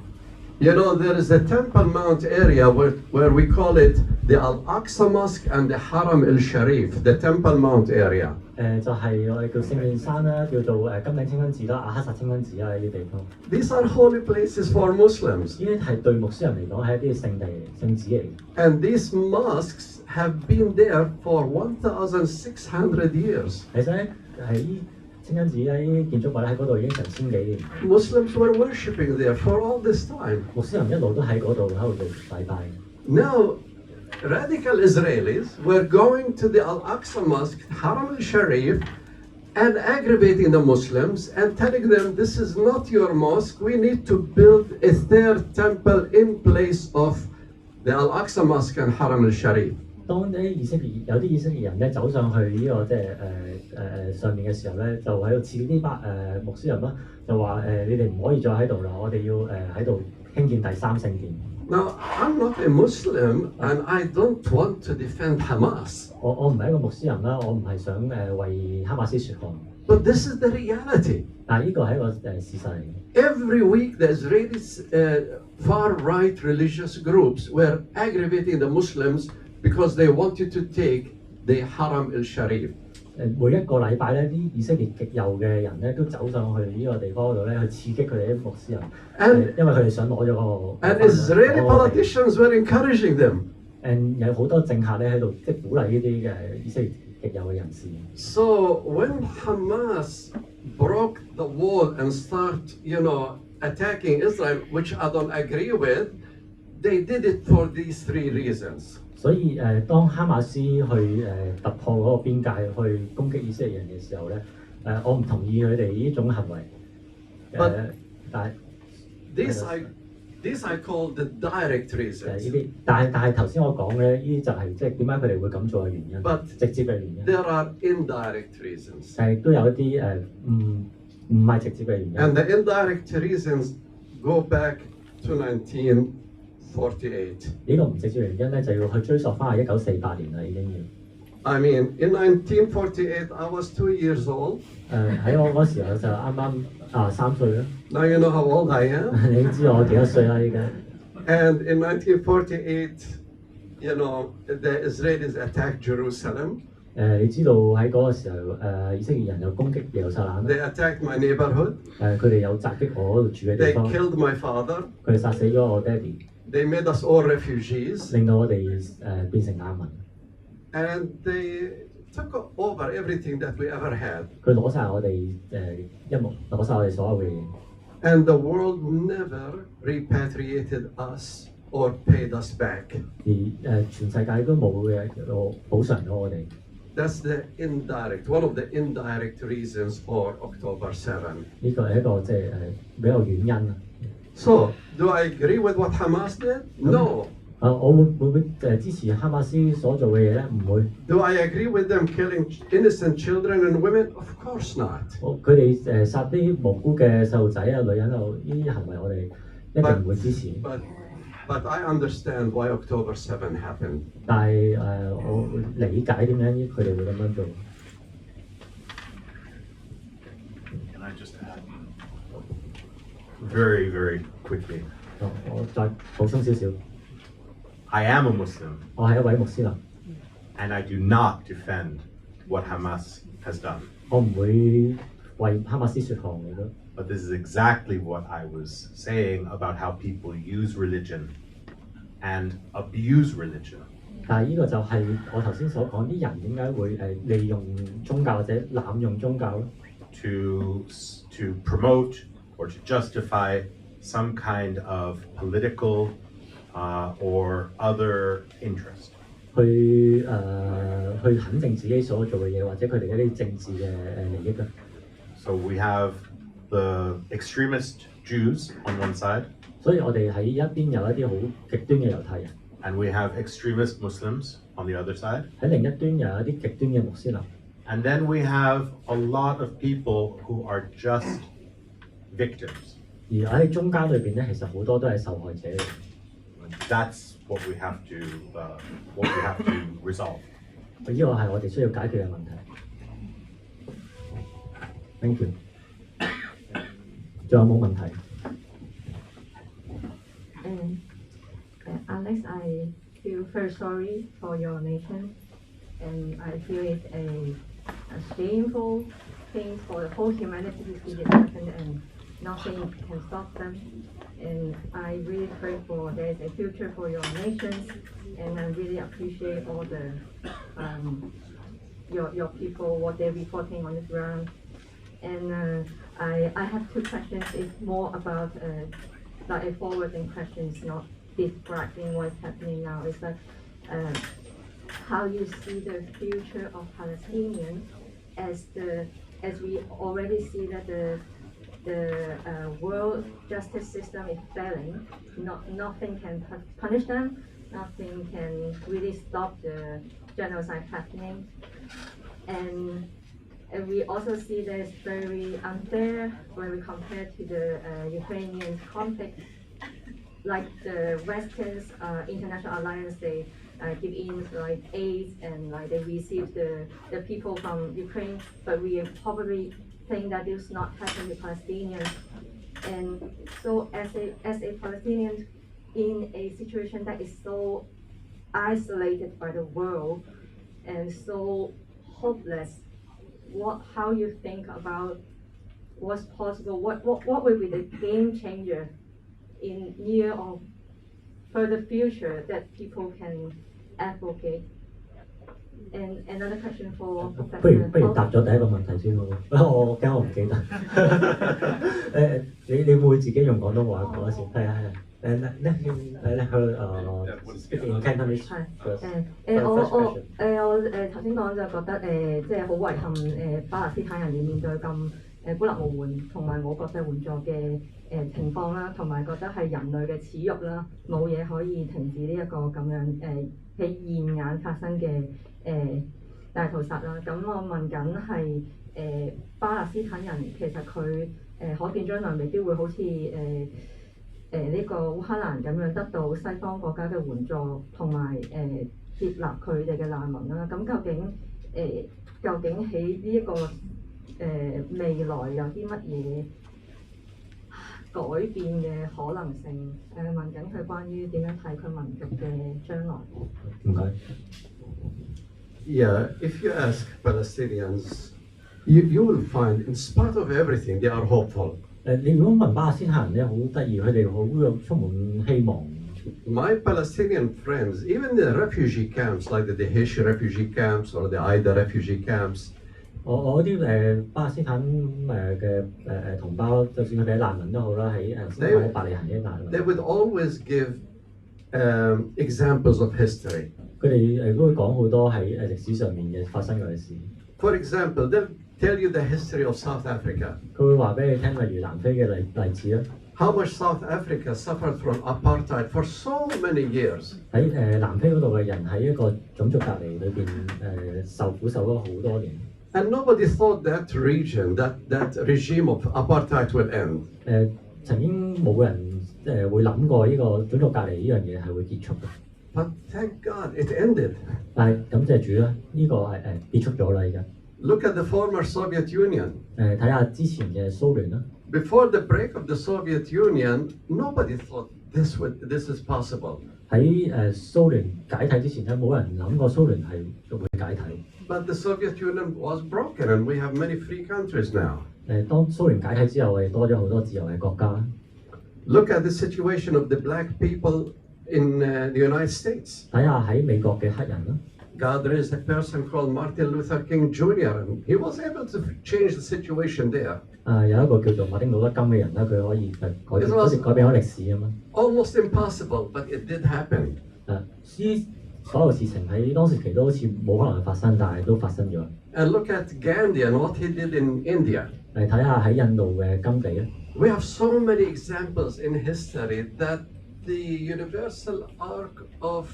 You know, there is a Temple Mount area where we call it the Al-Aqsa Mosque and the Haram al-Sharif, the Temple Mount area. 就係我哋叫聖殿山啦，叫做金頂清真寺啦、亞克薩清真寺啦呢啲地方。 These are holy places for Muslims. 呢啲係對穆斯林嚟講係一啲聖地、聖寺嚟。 And these mosques have been there for 1,600 years. 其實咧喺清真寺咧，呢啲建築物咧喺嗰度已經成千幾年。 Muslims were worshipping there for all this time. 穆斯林一路都喺嗰度做禮拜。 Now, radical Israelis were going to the Al-Aqsa Mosque, Haram al-Sharif, and aggravating the Muslims and telling them, this is not your mosque, we need to build a third temple in place of the Al-Aqsa Mosque and Haram al-Sharif. 當有啲以色列人咧走上去呢個即係上面嘅時候咧，就喺度刺激啲穆斯林啦，就話你哋唔可以再喺度啦，我哋要喺度興建第三聖殿。 Now, I'm not a Muslim and I don't want to defend Hamas. 我唔係一個穆斯林啦，我唔係想為哈馬斯説項。 But this is the reality. 但係呢個係一個事實嚟嘅。 Every week, the Israelis far-right religious groups were aggravating the Muslims because they wanted to take the Haram al-Sharif. 每一個禮拜咧，啲以色列極右嘅人咧都走上去呢個地方嗰度咧，去刺激佢哋啲穆斯林，因為佢哋想攞咗個。And Israeli politicians were encouraging them. 有好多政客咧喺度即係鼓勵呢啲嘅以色列極右嘅人士。 So when Hamas broke the wall and attacking Israel, which I don't agree with, they did it for these three reasons. 所以當哈馬斯去突破嗰個邊界去攻擊以色列人嘅時候咧，我唔同意佢哋呢種行為。但係 These I call the direct reasons. 但係頭先我講嘅呢啲就係即係點解佢哋會咁做嘅原因，直接嘅原因。 There are indirect reasons. 但係都有一啲唔係直接嘅原因。 And the indirect reasons go back to 1948. 呢個唔直接原因咧，就要去追溯翻去1948年啦，已經要。 I mean, in 1948, I was 2 years old. 喺我嗰時候就啱啱3歲啦。 Now you know how old I am. 你知我幾多歲啦？依家。And in 1948, you know, the Israelis attacked Jerusalem. 你知道喺嗰個時候，以色列人有攻擊耶路撒冷。They attacked my neighborhood. 佢哋有襲擊我嗰度住嘅地 They 方。 killed my father. 佢哋殺死咗我爹哋， They made us all refugees. 令到我哋變成難民。 And they took over everything that we ever had. 佢攞晒我哋攞晒我哋所有嘅嘢。 And the world never repatriated us or paid us back. 而全世界都冇嘅補償咗我哋。 That's one of the indirect reasons for October 7. 呢個係一個即係比較原因啊。 So, do I agree with what Hamas did? No. 我會唔會支持哈馬斯所做嘅嘢咧？唔會。 Do I agree with them killing innocent children and women? Of course not. 佢哋殺啲無辜嘅細路仔啊、女人啊，呢啲行為我哋一定唔會支持。 But I understand why October 7 happened. 但係我會理解點解佢哋會咁樣做。 Can I just add very, very quickly? 我再補充少少。 I am a Muslim. 我係一位穆斯林。 And I do not defend what Hamas has done. 我唔會為哈馬斯説項嘅咯。 But this is exactly what I was saying about how people use religion and abuse religion. 但係呢個就係我頭先所講，啲人點解會利用宗教或者濫用宗教咧 to promote or to justify some kind of political or other interest. 去肯定自己所做嘅嘢，或者佢哋一啲政治嘅利益咧。 So we have the extremist Jews on one side. 所以我哋喺一邊有一啲好極端嘅猶太人。 And we have extremist Muslims on the other side. 喺另一端有一啲極端嘅穆斯林。 And then we have a lot of people who are just victims. 而喺中間裏邊咧，其實好多都係受害者。 That's what we have to resolve. 呢個係我哋需要解決嘅問題。Thank you。仲有冇問題？ Alex, I feel very sorry for your nation, and I feel it's a shameful thing for the whole humanity to see this happen, and nothing can stop them. And I really pray for there's a future for your nations, and I really appreciate all the your people, what they're reporting on the ground. And I have two questions. It's more about like a forwarding question, it's not describing what's happening now. It's like how you see the future of Palestinians as we already see that the world justice system is failing. Nothing can punish them. Nothing can really stop the genocide happening. And we also see that it's very unfair when we compare to the Ukrainian conflict. Like the Western international alliance, they give in like aid and like they receive the people from Ukraine, but we probably think that this not happen to Palestinians. And so as a Palestinian in a situation that is so isolated by the world and so hopeless, how you think about what's possible, what will be the game changer in near or further future that people can advocate? And another question for Professor. 不如答咗第一個問題先咯，我驚我唔記得。你會唔會自己用廣東話講一次？係啊係啊。你去speak in Cantonese first。我頭先講就覺得即係好遺憾巴勒斯坦人要面對咁孤立無援同埋冇國際援助嘅情況啦，同埋覺得係人類嘅恥辱啦，冇嘢可以停止呢一個咁樣喺現眼發生嘅大屠殺啦。咁我問緊係巴勒斯坦人其實佢可見將來未必會好似呢個烏克蘭咁樣得到西方國家嘅援助同埋接納佢哋嘅難民啦。咁究竟喺呢一個未來有啲乜嘢改變嘅可能性。問緊佢關於點樣睇佢民族嘅將來。唔該。Yeah, if you ask Palestinians, you will find, in spite of everything, they are hopeful. 你如果問巴勒斯坦人咧，好得意，佢哋好有充滿希望。My Palestinian friends, even the refugee camps like the Daesh refugee camps or the Aida refugee camps, 我啲巴勒斯坦嘅同胞，就算佢哋係難民都好啦，喺伯利恆啲難民。they would always give examples of history. 佢哋都會講好多喺歷史上面嘅發生嘅事。For example, they'll tell you the history of South Africa. 佢會話俾你聽，例如南非嘅例子啦。How much South Africa suffered from apartheid for so many years. 喺南非嗰度嘅人喺一個種族隔離裏邊受苦受咗好多年。And nobody thought that region, that regime of apartheid will end. 曾經冇人會諗過呢個種族隔離呢樣嘢係會結束嘅。But thank God it ended. 但係感謝主啦，呢個係結束咗啦，而家。Look at the former Soviet Union. 睇下之前嘅蘇聯啦。Before the break of the Soviet Union, nobody thought this is possible. 喺蘇聯解體之前咧，冇人諗過蘇聯係會解體。But the Soviet Union was broken, and we have many free countries now. 當蘇聯解體之後，我哋多咗好多自由嘅國家。Look at the situation of the black people in the United States. 睇下喺美國嘅黑人啦。God raised a person called Martin Luther King Jr. and he was able to change the situation there. 有一個叫做馬丁路德金嘅人咧，佢可以改變咗歷史咁樣。Almost impossible, but it did happen. 呢所有事情喺當時期都好似冇可能發生，但係都發生咗。And look at Gandhi and what he did in India. 睇下喺印度嘅甘地咧。We have so many examples in history that the universal arc of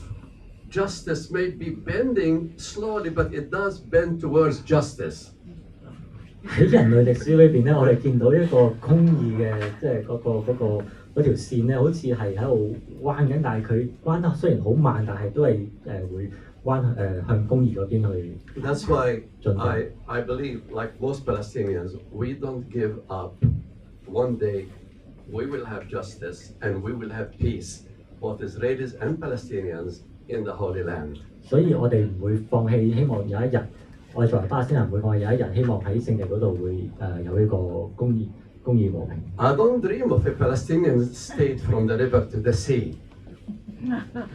justice may be bending slowly, but it does bend towards justice. 喺人類歷史裏邊咧，我哋見到一個公義嘅，即係嗰條線咧，好似係喺度彎緊，但係佢彎得雖然好慢，但係都係會彎向公義嗰邊去。That's why I believe, like most Palestinians, we don't give up. One day, we will have justice and we will have peace, both Israelis and Palestinians in the Holy Land. 所以我哋唔會放棄，希望有一日，我哋作為巴勒斯坦人唔會放棄有一日，希望喺聖地嗰度會有呢個公義和平。I don't dream of a Palestinian state from the river to the sea.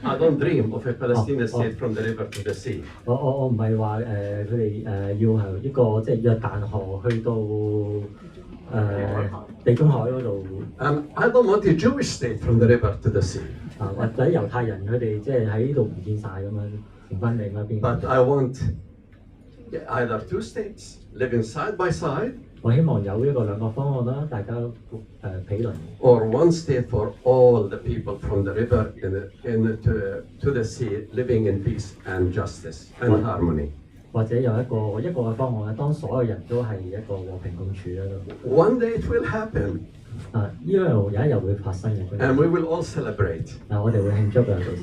I don't dream of a Palestinian state from the river to the sea. 我唔係話佢哋要係一個即係約旦河去到地中海嗰度。And I don't want a Jewish state from the river to the sea. 或者猶太人佢哋即係喺呢度唔見晒咁樣，剩翻另一邊。But I want either two states living side by side. 我希望有一個兩個方案啦，大家毗鄰。Or one state for all the people from the river to the sea living in peace and justice and harmony. 或者有一個嘅方案咧，當所有人都係一個和平共處咧都。One day it will happen. 呢樣有一日會發生嘅。And we will all celebrate. 我哋會慶祝嘅到時。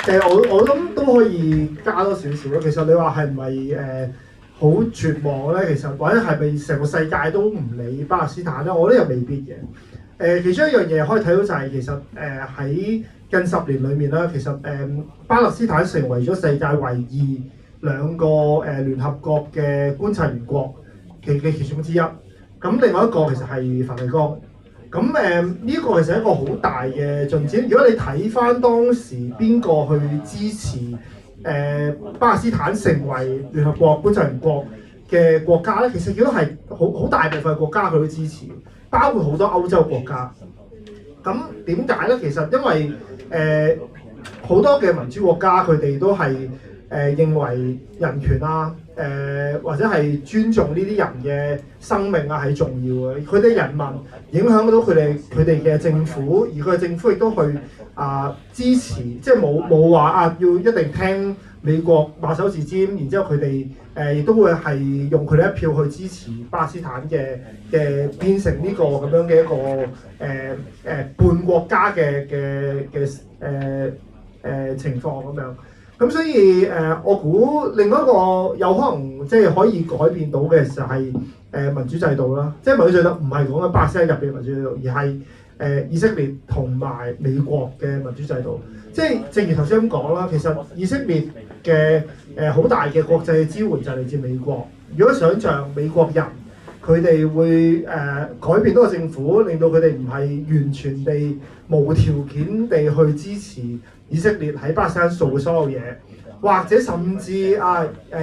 我諗都可以加多少少咯。其實你話係唔係好絕望咧？其實或者係咪成個世界都唔理巴勒斯坦咧？我覺得又未必嘅。其中一樣嘢可以睇到就係其實喺近10年裏面啦，其實巴勒斯坦成為咗世界唯二2個聯合國嘅觀察員國嘅其中之一。咁另外一個其實係梵蒂岡。咁呢個其實係一個好大嘅進展。如果你睇翻當時邊個去支持巴勒斯坦成為聯合國觀察員國嘅國家咧，其實見到係好大部分國家佢都支持，包括好多歐洲國家。咁點解咧？其實因為好多嘅民主國家佢哋都係認為人權啊，或者係尊重呢啲人嘅生命啊係重要嘅。佢哋人民影響到佢哋嘅政府，而佢嘅政府亦都去支持，即係冇話要一定聽美國馬首是瞻，然之後佢哋亦都會係用佢哋一票去支持巴勒斯坦嘅變成呢個咁樣嘅一個半國家嘅情況咁樣。咁所以我估另外一個有可能即係可以改變到嘅就係民主制度啦。即係民主制度唔係講緊巴勒斯坦入邊民主制度，而係以色列同埋美國嘅民主制度。即係正如頭先咁講啦，其實以色列嘅好大嘅國際支援就係嚟自美國。如果想像美國人佢哋會改變到個政府，令到佢哋唔係完全地無條件地去支持以色列喺巴勒斯坦做嘅所有嘢，或者甚至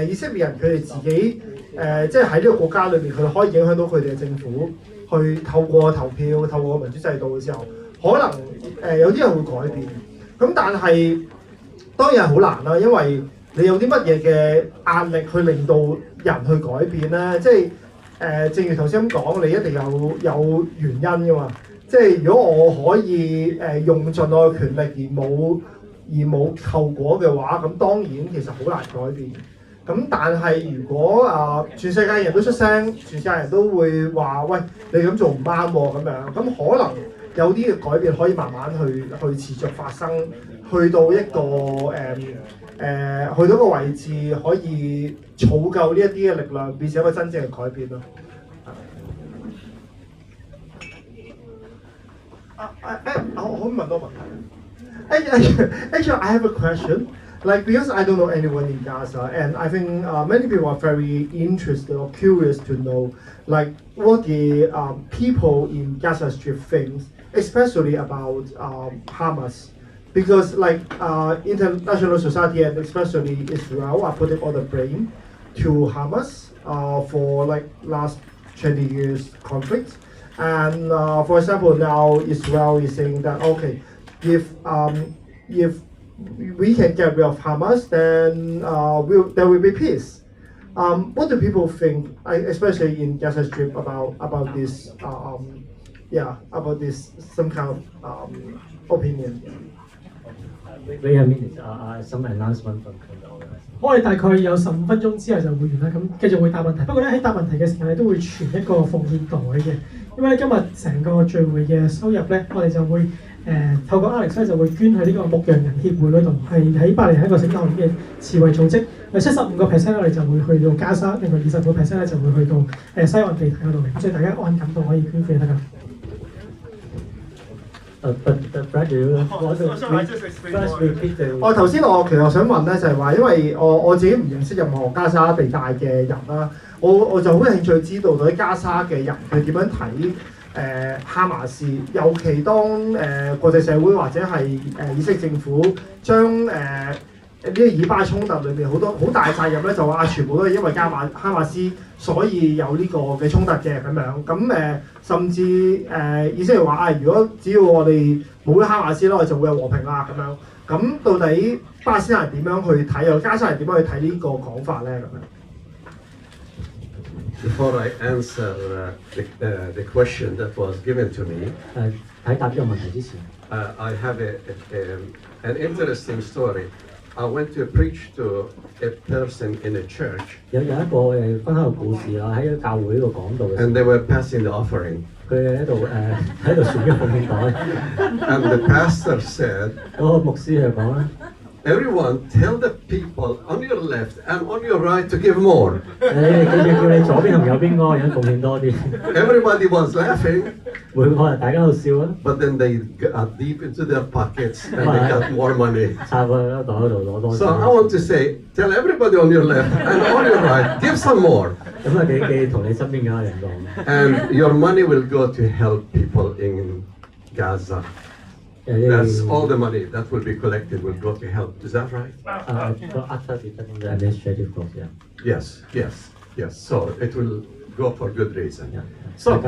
以色列人佢哋自己即係喺呢個國家裏邊，佢哋可以影響到佢哋嘅政府，去透過投票、透過民主制度嘅時候，可能有啲人會改變。咁但係當然係好難啦，因為你有啲乜嘢嘅壓力去令到人去改變咧？即係正如頭先咁講，你一定有原因㗎嘛。即係如果我可以用盡我嘅權力而冇後果嘅話，咁當然其實好難改變。咁但係如果全世界人都出聲，全世界人都會話喂，你咁做唔啱喎咁樣，咁可能有啲嘅改變可以慢慢去持續發生，去到一個去到個位置可以儲夠呢一啲嘅力量，變成一個真正嘅改變咯。我可以問多問題。Actually, I have a question. Like, because I don't know anyone in Gaza, and I think many people are very interested or curious to know, like, what the people in Gaza Strip think, especially about Hamas. Because, like, international society and especially Israel are putting all the blame to Hamas for, like, last 20 years conflict. And, for example, now Israel is saying that, okay, if we can get rid of Hamas, then there will be peace. What do people think, especially in Gaza Strip, about this? About this some kind of opinion. Wait a minute. Some announcement from the organizer. 我哋大概有15分鐘之後就會完啦，咁繼續會答問題。不過咧喺答問題嘅時候咧都會存一個奉獻袋嘅，因為今日成個聚會嘅收入咧，我哋就會透過 Alex 咧就會捐去呢個牧羊人協會嗰度，係喺伯利恆一個聖堂嘅慈惠組織。75% 我哋就會去到加沙，另外20% 咧就會去到西岸地帶嗰度嘅，所以大家按感動可以捐款就得㗎。我頭先其實想問咧，就係話，因為我自己唔認識任何加沙地帶嘅人啦，我就好興趣知道到底加沙嘅人佢點樣睇哈馬斯，尤其當國際社會或者係以色列政府將呢個以巴衝突裏面好多好大責任咧，就話全部都係因為哈馬斯，所以有呢個嘅衝突嘅咁樣。咁甚至以色列話如果只要我哋冇咗哈馬斯咧，我就會有和平啦咁樣。咁到底巴勒斯坦人點樣去睇，又加沙人點樣去睇呢個講法咧咁樣？Before I answer the question that was given to me, 喺答呢個問題之前 I have an interesting story. I went to preach to a person in a church. 有一個分享個故事啊，喺教會呢度講到嘅。And they were passing the offering. 佢喺度傳咗奉獻袋。And the pastor said, 嗰個牧師就講啦。Everyone, tell the people on your left and on your right to give more. 叫你左邊同右邊嗰個人奉獻多啲。Everybody was laughing. 可能大家喺度笑啊。But then they got deep into their pockets and they got more money. 插個袋度攞多啲。So I want to say, tell everybody on your left and on your right, give some more. 咁啊，你同你身邊嘅人講。And your money will go to help people in Gaza. That's all the money that will be collected will go to help. Is that right? After the administrative cost, yeah. Yes. So it will go for good reason. Yeah. So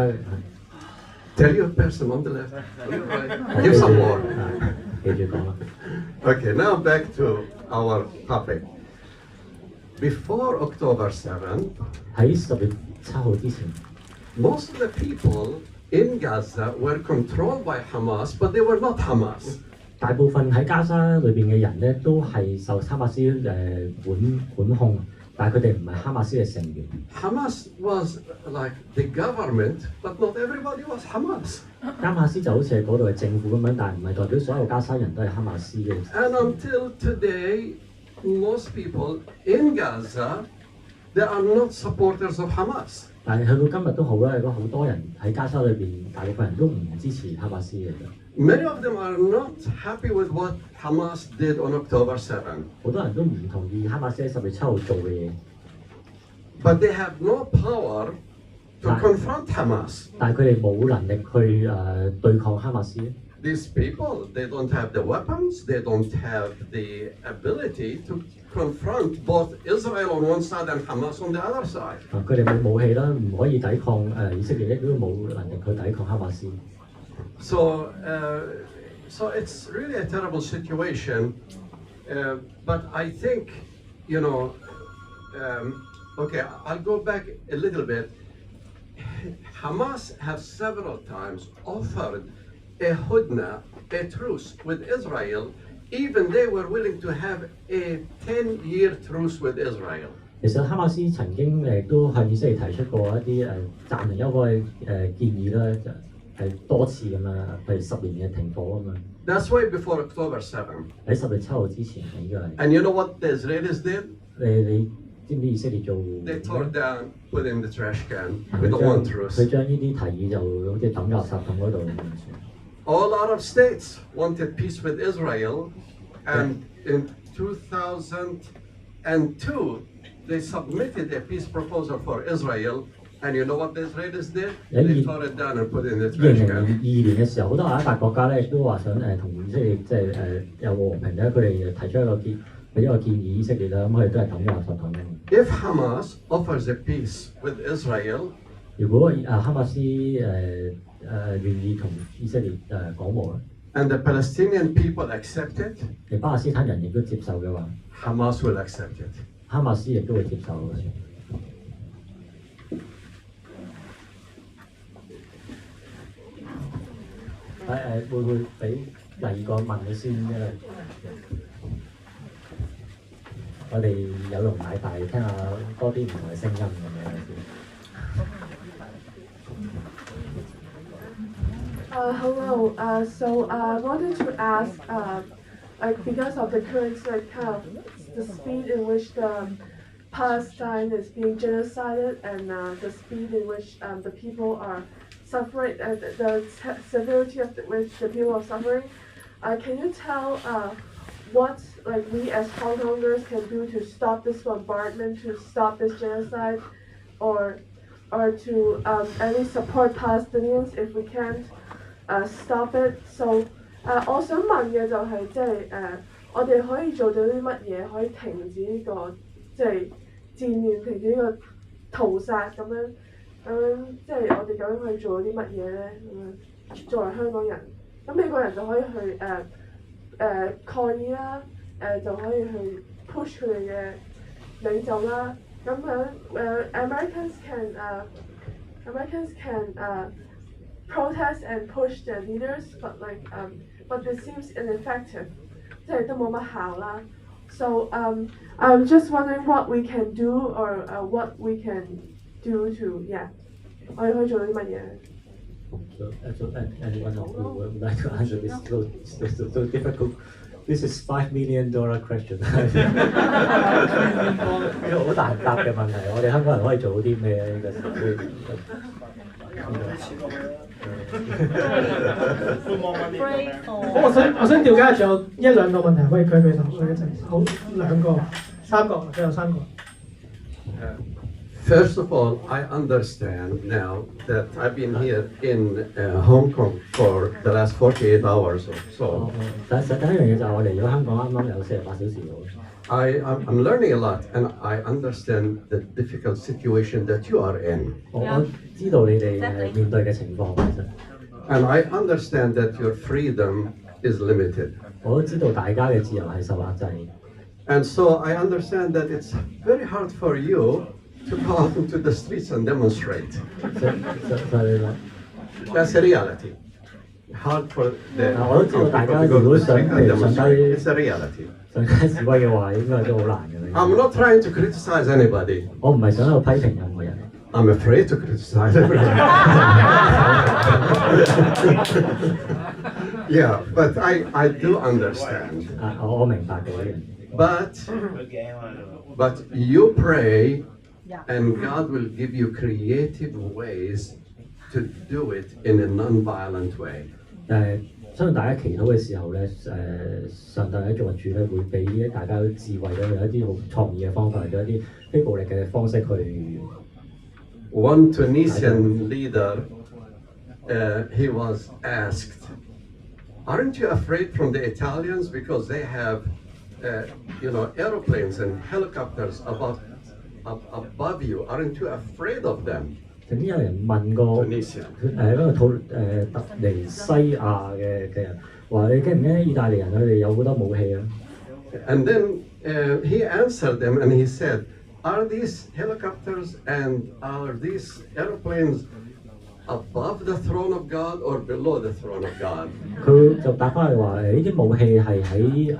tell your person on the left, on the right, give some more. Okay, now back to our topic. Before October 7th, 喺10月7號之前 most of the people in Gaza were controlled by Hamas, but they were not Hamas. 大部分喺加沙裏邊嘅人咧，都係受哈馬斯管控，但係佢哋唔係哈馬斯嘅成員。Hamas was like the government, but not everybody was Hamas. 哈馬斯就好似係嗰度嘅政府咁樣，但係唔係代表所有加沙人都係哈馬斯嘅。And until today, most people in Gaza, they are not supporters of Hamas. 但係去到今日都好啦，有好多人喺加沙裏邊，大部分人都唔支持哈馬斯嚟嘅。Many of them are not happy with what Hamas did on October 7. 好多人都唔同意哈馬斯喺10月7號做嘅嘢。But they have no power to confront Hamas. 但係佢哋冇能力去對抗哈馬斯。These people, they don't have the weapons, they don't have the ability to confront both Israel on one side and Hamas on the other side. 佢哋冇武器啦，唔可以抵抗以色列，亦都冇能力去抵抗哈馬斯。So it's really a terrible situation. But I think, okay, I'll go back a little bit. Hamas have several times offered a hudna, a truce with Israel. Even they were willing to have a 10-year truce with Israel. 其實哈馬斯曾經都向以色列提出過一啲暫停休火嘅建議啦，就係多次咁樣，譬如10年嘅停火咁樣。That's way before October 7. 喺10月7號之前應該係。And you know what the Israelis did? 你知唔知以色列做？They tore down, put in the trash can. We don't want truce. 佢將呢啲提議就好似抌垃圾桶嗰度。All Arab states wanted peace with Israel, and in 2002, they submitted a peace proposal for Israel. And you know what the Israelis did? They tore it down and put it in the trash can. 2002年嘅時候，好多阿拉伯國家咧都話想同以色列有和平咧，佢哋提出一個建議以色列啦，咁佢哋都係抌垃圾桶。If Hamas offers a peace with Israel， 如果哈馬斯願意同以色列講和 ，and the Palestinian people accept it， 而巴勒斯坦人亦都接受嘅話 ，Hamas will accept it。哈馬斯亦都會接受嘅。會唔會俾第二個問你先？我哋有容乃大，聽下多啲唔同嘅聲音咁樣先。Hello. So I wanted to ask, because of the current kind of the speed in which the Palestine is being genocided and the speed in which the people are suffering, the severity of which the people are suffering, can you tell what we as Hong Kongers can do to stop this bombardment, to stop this genocide, or to at least support Palestinians if we can't stop it? So 我想問嘅就係我哋可以做到啲乜嘢可以停止呢個戰亂，停止呢個屠殺咁樣，我哋究竟可以做到啲乜嘢咧？作為香港人，咁美國人就可以去抗議啦，就可以去 push 佢哋嘅領袖啦。咁樣Americans can protest and push their leaders, but it seems ineffective， 都冇乜效啦。So I'm just wondering what we can do or what we can do to 我哋可以做到啲乜嘢？ Anyone who would like to answer this so difficult? This is $5 million question. 呢個好難答嘅問題，我哋香港人可以做到啲咩呢個時候？我想調解，仲有1-2個問題可以舉手，我一陣。好，2個、3個，最後3個。First of all, I understand now that I've been here in Hong Kong for the last 48 hours or so. 第一樣嘢就係我嚟咗香港啱啱有48小時到。I'm learning a lot, and I understand the difficult situation that you are in. 我知道你哋面對嘅情況其實。And I understand that your freedom is limited. 我都知道大家嘅自由係受壓制。And so I understand that it's very hard for you to go out into the streets and demonstrate. That's a reality. Hard for the Hong Kong people to go to the street and demonstrate. It's a reality. I'm not trying to criticize anybody. 我唔係想喺度批評任何人。I'm afraid to criticize everyone. Yeah, but I do understand. 我明白嘅。But you pray, and God will give you creative ways to do it in a non-violent way. 相信大家祈禱嘅時候咧，上帝喺造物主咧會俾大家智慧咧，有一啲好創意嘅方法，有一啲非暴力嘅方式去。One Tunisian leader, he was asked, "Aren't you afraid from the Italians because they have, aeroplanes and helicopters above you? Aren't you afraid of them?" 曾經有人問過一個突尼西亞嘅人話：你驚唔驚意大利人佢哋有好多武器啊 ？And then he answered them and he said, "Are these helicopters and are these airplanes above the throne of God or below the throne of God?" 佢就答翻嚟話：呢啲武器係喺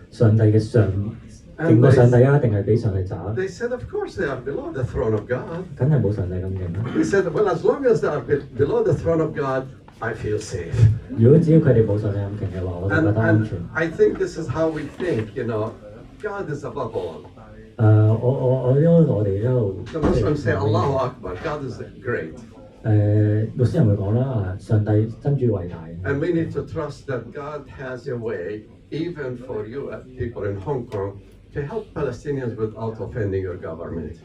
上帝嘅上。勁過上帝啊，定係比上帝渣 They said, "Of course they are below the throne of God." 梗係冇上帝咁勁啦。He said, "Well, as long as they are below the throne of God, I feel safe." 如果只要佢哋冇上帝咁勁嘅話，我就覺得安全。I think this is how we think, God is above all. 我哋一路。The Muslims say, "Allahu Akbar, God is great." 穆斯林會講啦，上帝真主偉大。And we need to trust that God has a way, even for you people in Hong Kong.To help Palestinians without offending your government.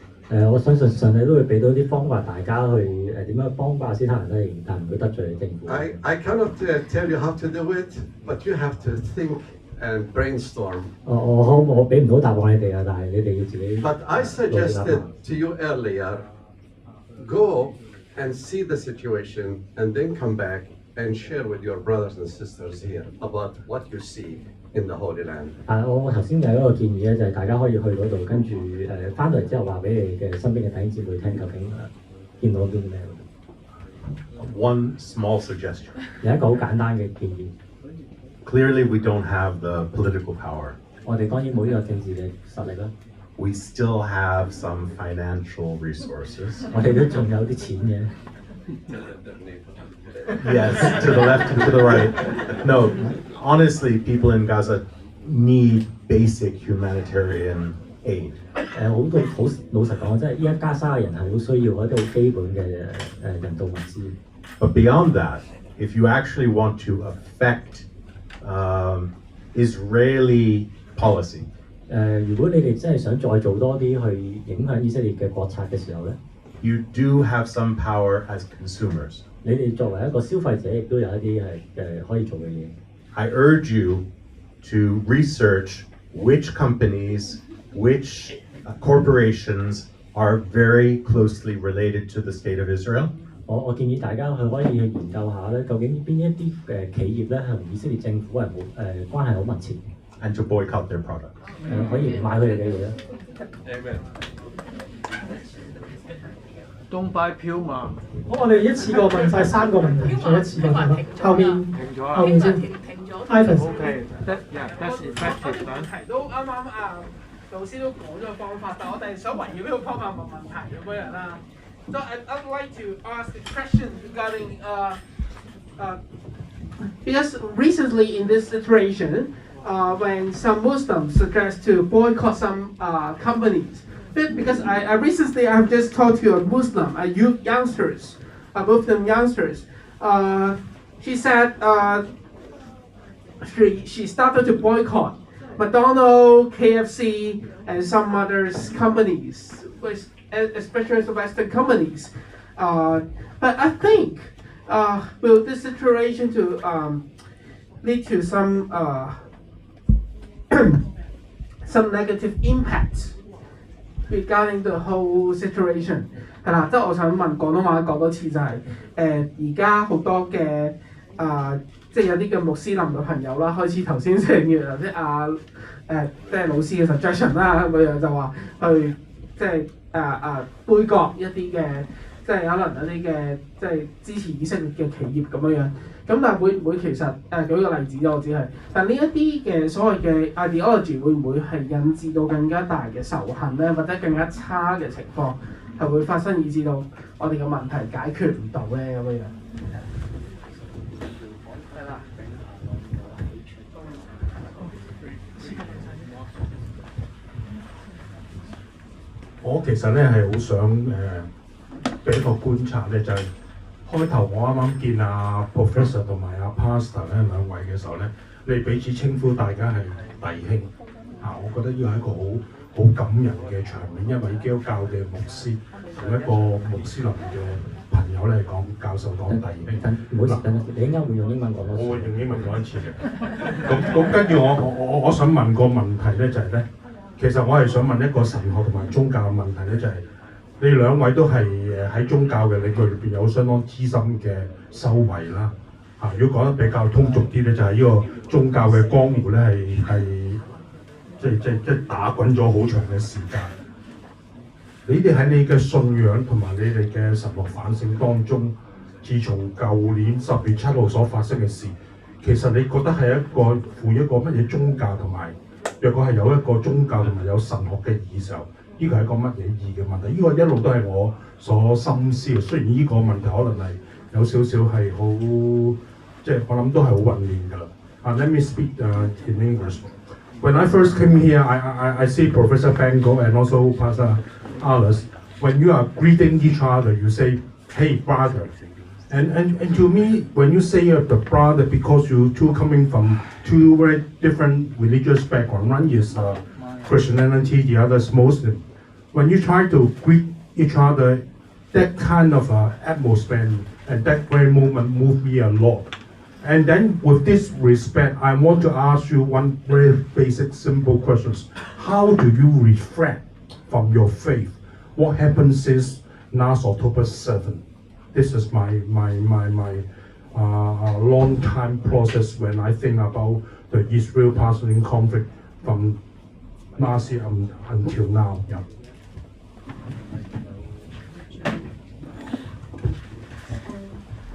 我相信上帝都會俾到啲方法大家去點樣幫巴勒斯坦人咧，但唔會得罪政府。I cannot tell you how to do it, but you have to think and brainstorm. 我俾唔到答案你哋啊，但係你哋要自己。But I suggested to you earlier, go and see the situation and then come back and share with your brothers and sisters here about what you see.In the Holy Land. 我頭先有一個建議咧，就係大家可以去嗰度，跟住翻到嚟之後話俾你嘅身邊嘅弟兄姊妹聽，究竟見到啲咩 ？One small suggestion. 有一個好簡單嘅建議。Clearly, we don't have the political power. 我哋當然冇呢個政治嘅實力啦。We still have some financial resources. 我哋都仲有啲錢嘅。Yes, to the left and to the right. No, honestly, people in Gaza need basic humanitarian aid. 好老實講，即係依家加沙嘅人係好需要一啲好基本嘅人道物資。But beyond that, if you actually want to affect Israeli policy, 如果你哋真係想再做多啲去影響以色列嘅國策嘅時候咧， you do have some power as consumers. 你哋作為一個消費者，亦都有一啲係可以做嘅嘢。I urge you to research which companies, which corporations are very closely related to the state of Israel. 我建議大家去可以去研究下咧，究竟邊一啲企業咧係同以色列政府係關係好密切。And to boycott their products. 可以買佢哋嘅嘢啦。東拜票嘛。好，我哋一次過問晒3個問題，再一次過問啦。後面先。Ivan。OK，that's effective。兩題都啱啱老師都講咗個方法，但我哋想圍繞呢個方法問問題咁樣啦。So I'd like to ask a question regarding because recently in this situation, when some Muslims suggest to boycott some companies. Because I recently I've just talked to a Muslim, youngsters, Muslim youngsters. She said she started to boycott McDonald's, KFC, and some other companies, especially the Western companies. But I think will this situation to lead to some some negative impacts regarding the whole situation 係啦，即係我想問廣東話講多次就係而家好多嘅即係有啲嘅穆斯林嘅朋友啦，開始頭先即係即係老師嘅 suggestion 啦，咁樣就話去即係杯葛一啲嘅即係可能一啲嘅即係支持以色列嘅企業咁樣。咁但係會唔會其實舉個例子我只係，但呢一啲嘅所謂嘅 ideology 會唔會係引致到更加大嘅仇恨咧，或者更加差嘅情況係會發生，以致到我哋嘅問題解決唔到咧咁樣？係啦。我其實咧係好想俾一個觀察咧，就係、開頭我啱啱見阿 Professor 同埋阿 Pastor 咧兩位嘅時候咧，你彼此稱呼大家係弟兄啊，我覺得呢個係一個好感人嘅場面，因為基督教嘅牧師同一個穆斯林嘅朋友咧講教授講弟兄。唔好意思，你應該會用英文講多次。我會用英文講一次嘅。咁跟住我想問個問題咧就係咧，其實我係想問一個神學同埋宗教嘅問題咧，就係、你兩位都係喺宗教嘅領域裏邊有相當資深嘅修為啦。如果講得比較通俗啲咧，就係、呢個宗教嘅江湖咧係即打滾咗好長嘅時間。你哋喺你嘅信仰同埋你哋嘅神學反省當中，自從舊年10月7號所發生嘅事，其實你覺得係負一個乜嘢宗教同埋，若果係有一個宗教同埋有神學嘅意嘅時候，呢個係一個乜嘢意嘅問題？呢、個一路都係我所深思嘅。雖然呢個問題可能係有少少係好，即係我諗都係好混亂㗎啦。Let me speak in English. When I first came here, I see Professor Frankel and also Pastor Awad. When you are greeting each other, you say, "Hey, brother." And to me, when you say the brother, because you two coming from two very different religious backgrounds, one is Christianity, the other is Muslim. When you try to greet each other, that kind of atmosphere and that very moment moved me a lot. And then with this respect, I want to ask you one very basic, simple question. How do you reflect from your faith? What happened since last October 7th? This is my long time process when I think about the Israel-Palestinian conflict from last year until now. Yeah.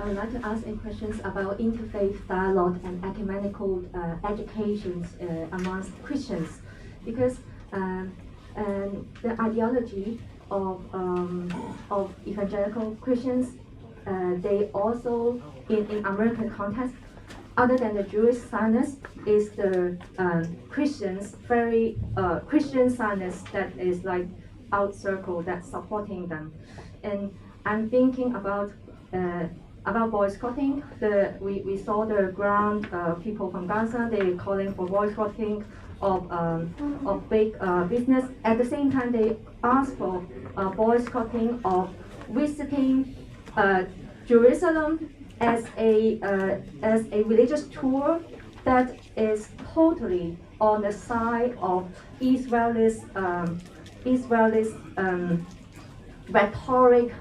I would like to ask a questions about interfaith dialogue and ecumenical education amongst Christians, because the ideology of evangelical Christians, they also in American context, other than the Jewish Zionists, is the Christians very Christian Zionists that is like out circle that's supporting them, and I'm thinking about boycotting. We saw the ground people from Gaza, they calling for boycotting of big business. At the same time, they asked for boycotting of visiting Jerusalem as a religious tour that is totally on the side of Israelis rhetoric,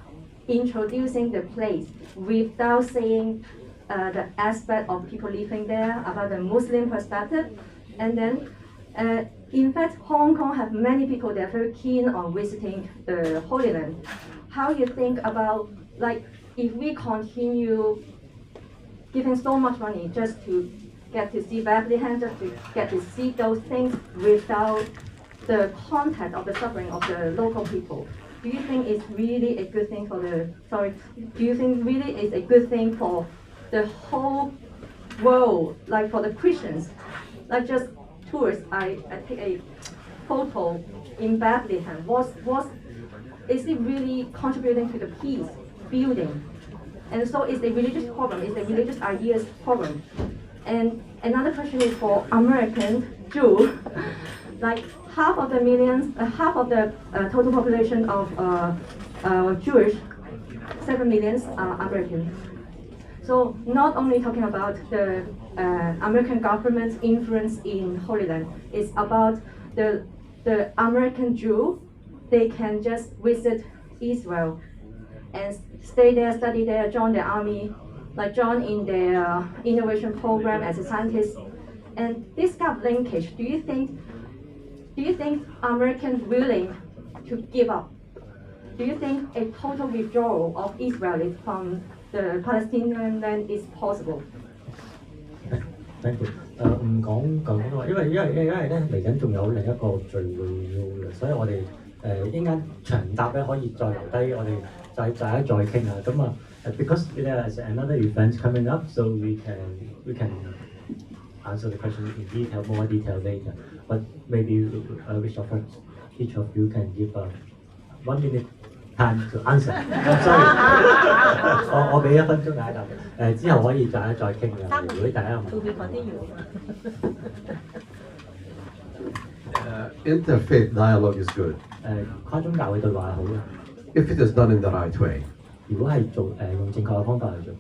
introducing the place without saying the aspect of people living there, about the Muslim perspective. And then, in fact, Hong Kong have many people that are very keen on visiting the Holy Land. How you think about, like, if we continue giving so much money just to get to see Bethlehem, just to get to see those things without the contact of the suffering of the local people? Do you think it's really a good thing for do you think really it's a good thing for the whole world, like for the Christians? Like just tourists, I take a photo in Bethlehem. Is it really contributing to the peace building? And so it's a religious problem, it's a religious ideas problem. And another question is for American Jew. Like half of the total population of Jewish, 7 million are American. So not only talking about the American government's influence in Holy Land, it's about the American Jew. They can just visit Israel and stay there, study there, join the army, like join in their innovation program as a scientist. And this kind of linkage, do you think Americans willing to give up? Do you think a total withdrawal of Israelis from the Palestinian land is possible? Thank you. 唔講究竟，因為咧嚟緊仲有另一個聚會要，所以我哋應間長答咧可以再留低，我哋大家再傾啊。咁啊，because there's another event coming up, so we can answer the question in detail, more detail later. But maybe each of you can give 1 minute time to answer。sorry， 我俾1分鐘大家答。之後可以再傾嘅，如果大家有問題。Interfaith dialogue is good 跨宗教嘅對話係好嘅， if it is done in the right way. 如果係用正確嘅方法嚟做。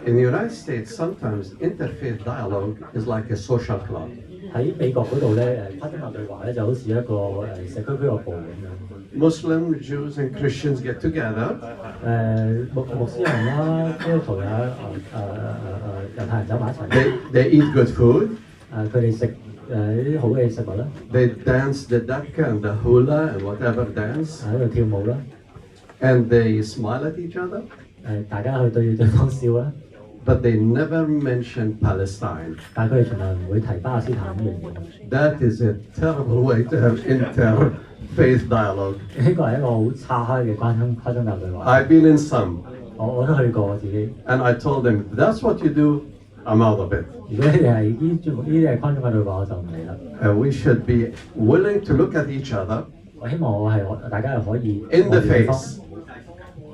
In the United States, sometimes interfaith dialogue is like a social club. 喺美國嗰度咧，跨宗教對話咧就好似一個社區俱樂部咁樣。Muslim, Jews, and Christians get together. 穆斯林啦、基督徒啦、猶太人走埋一齊。They eat good food. 佢哋食啲好嘅食物啦。They dance the dakka and the hula and whatever dance. 喺度跳舞啦。And they smile at each other. 大家去對對方笑啦。But they never mention Palestine. 但係佢哋從來唔會提巴勒斯坦呢樣嘢。That is a terrible way to have interfaith dialogue. 呢個係一個好岔開嘅跨宗教對話。I've been in some. 我都去過我自己。And I told them, that's what you do, I'm out of it. 如果你哋係呢啲係跨宗教對話，我就唔嚟啦。We should be willing to look at each other. 我希望大家係可以 in the face.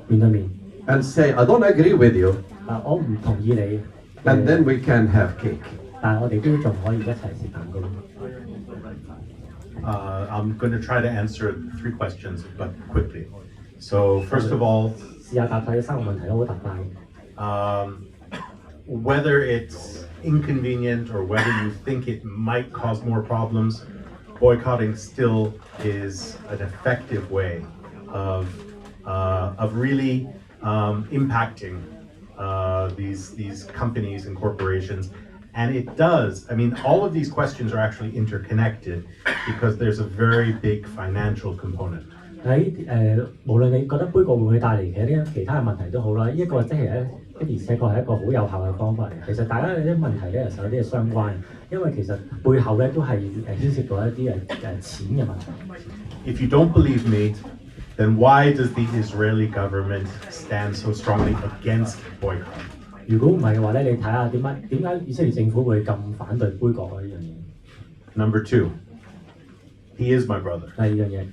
面對面。And say, I don't agree with you. 我唔同意你。And then we can have cake. 但係我哋都仲可以一齊食蛋糕。I'm going to try to answer 3 questions, but quickly. So first of all, 試下答曬3個問題都好答快。Whether it's inconvenient or whether you think it might cause more problems, boycotting still is an effective way of really impacting these companies and corporations. And it does, I mean, all of these questions are actually interconnected because there's a very big financial component. 無論你覺得杯葛會唔會帶嚟其他嘅問題都好啦，呢一個即係的而且確係一個好有效嘅方法嚟。其實大家有啲問題咧，有時有啲係相關，因為其實背後咧都係牽涉到一啲錢嘅問題。If you don't believe me, then why does the Israeli government stand so strongly against boycott? 如果唔係嘅話咧，你睇下點解以色列政府會咁反對杯葛呢樣嘢 ？Number 2, he is my brother. 第二樣嘢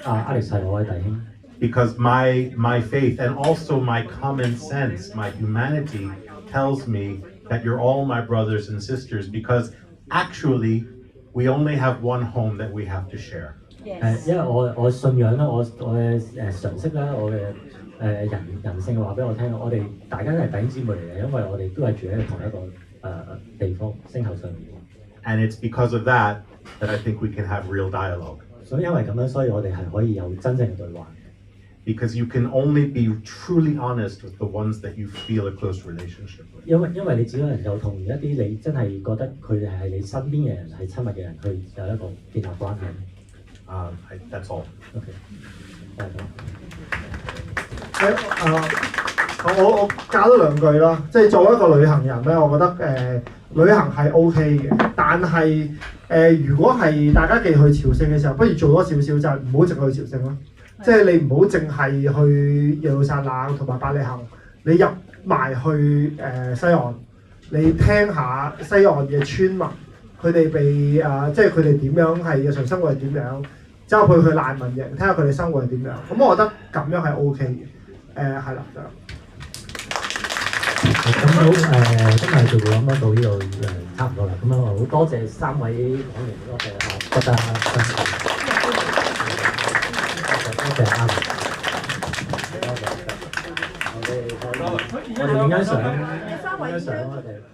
Alex 係我嘅弟兄。Because my faith and also my common sense, my humanity tells me that you're all my brothers and sisters because actually we only have one home that we have to share. 因為我信仰啦，我嘅常識啦，我嘅人性話俾我聽，我哋大家都係弟兄姊妹嚟嘅，因為我哋都係住喺同一個地方星球上面。And it's because of that I think we can have real dialogue. 所以因為咁樣，所以我哋係可以有真正嘅對話。Because you can only be truly honest with the ones that you feel a close relationship with. 因為你只能夠同一啲你真係覺得佢哋係你身邊嘅人，係親密嘅人，去有一個建立關係。That's all. OK， 我加多2句啦，即係作為一個旅行人咧，我覺得旅行係 OK 嘅，但係如果係大家既去朝聖嘅時候，不如做多少少就係唔好淨去朝聖咯。即係你唔好淨係去耶路撒冷同埋伯利恆，你入埋去西岸，你聽下西岸嘅村民佢哋被即係佢哋點樣係日常生活係點樣，之後去難民營，睇下佢哋生活係點樣。咁我覺得咁樣係 OK 嘅。係啦，就咁好今日就會諗到呢度差唔多啦。咁樣好多謝3位講員，多謝多謝Awad。我哋影張相，我哋。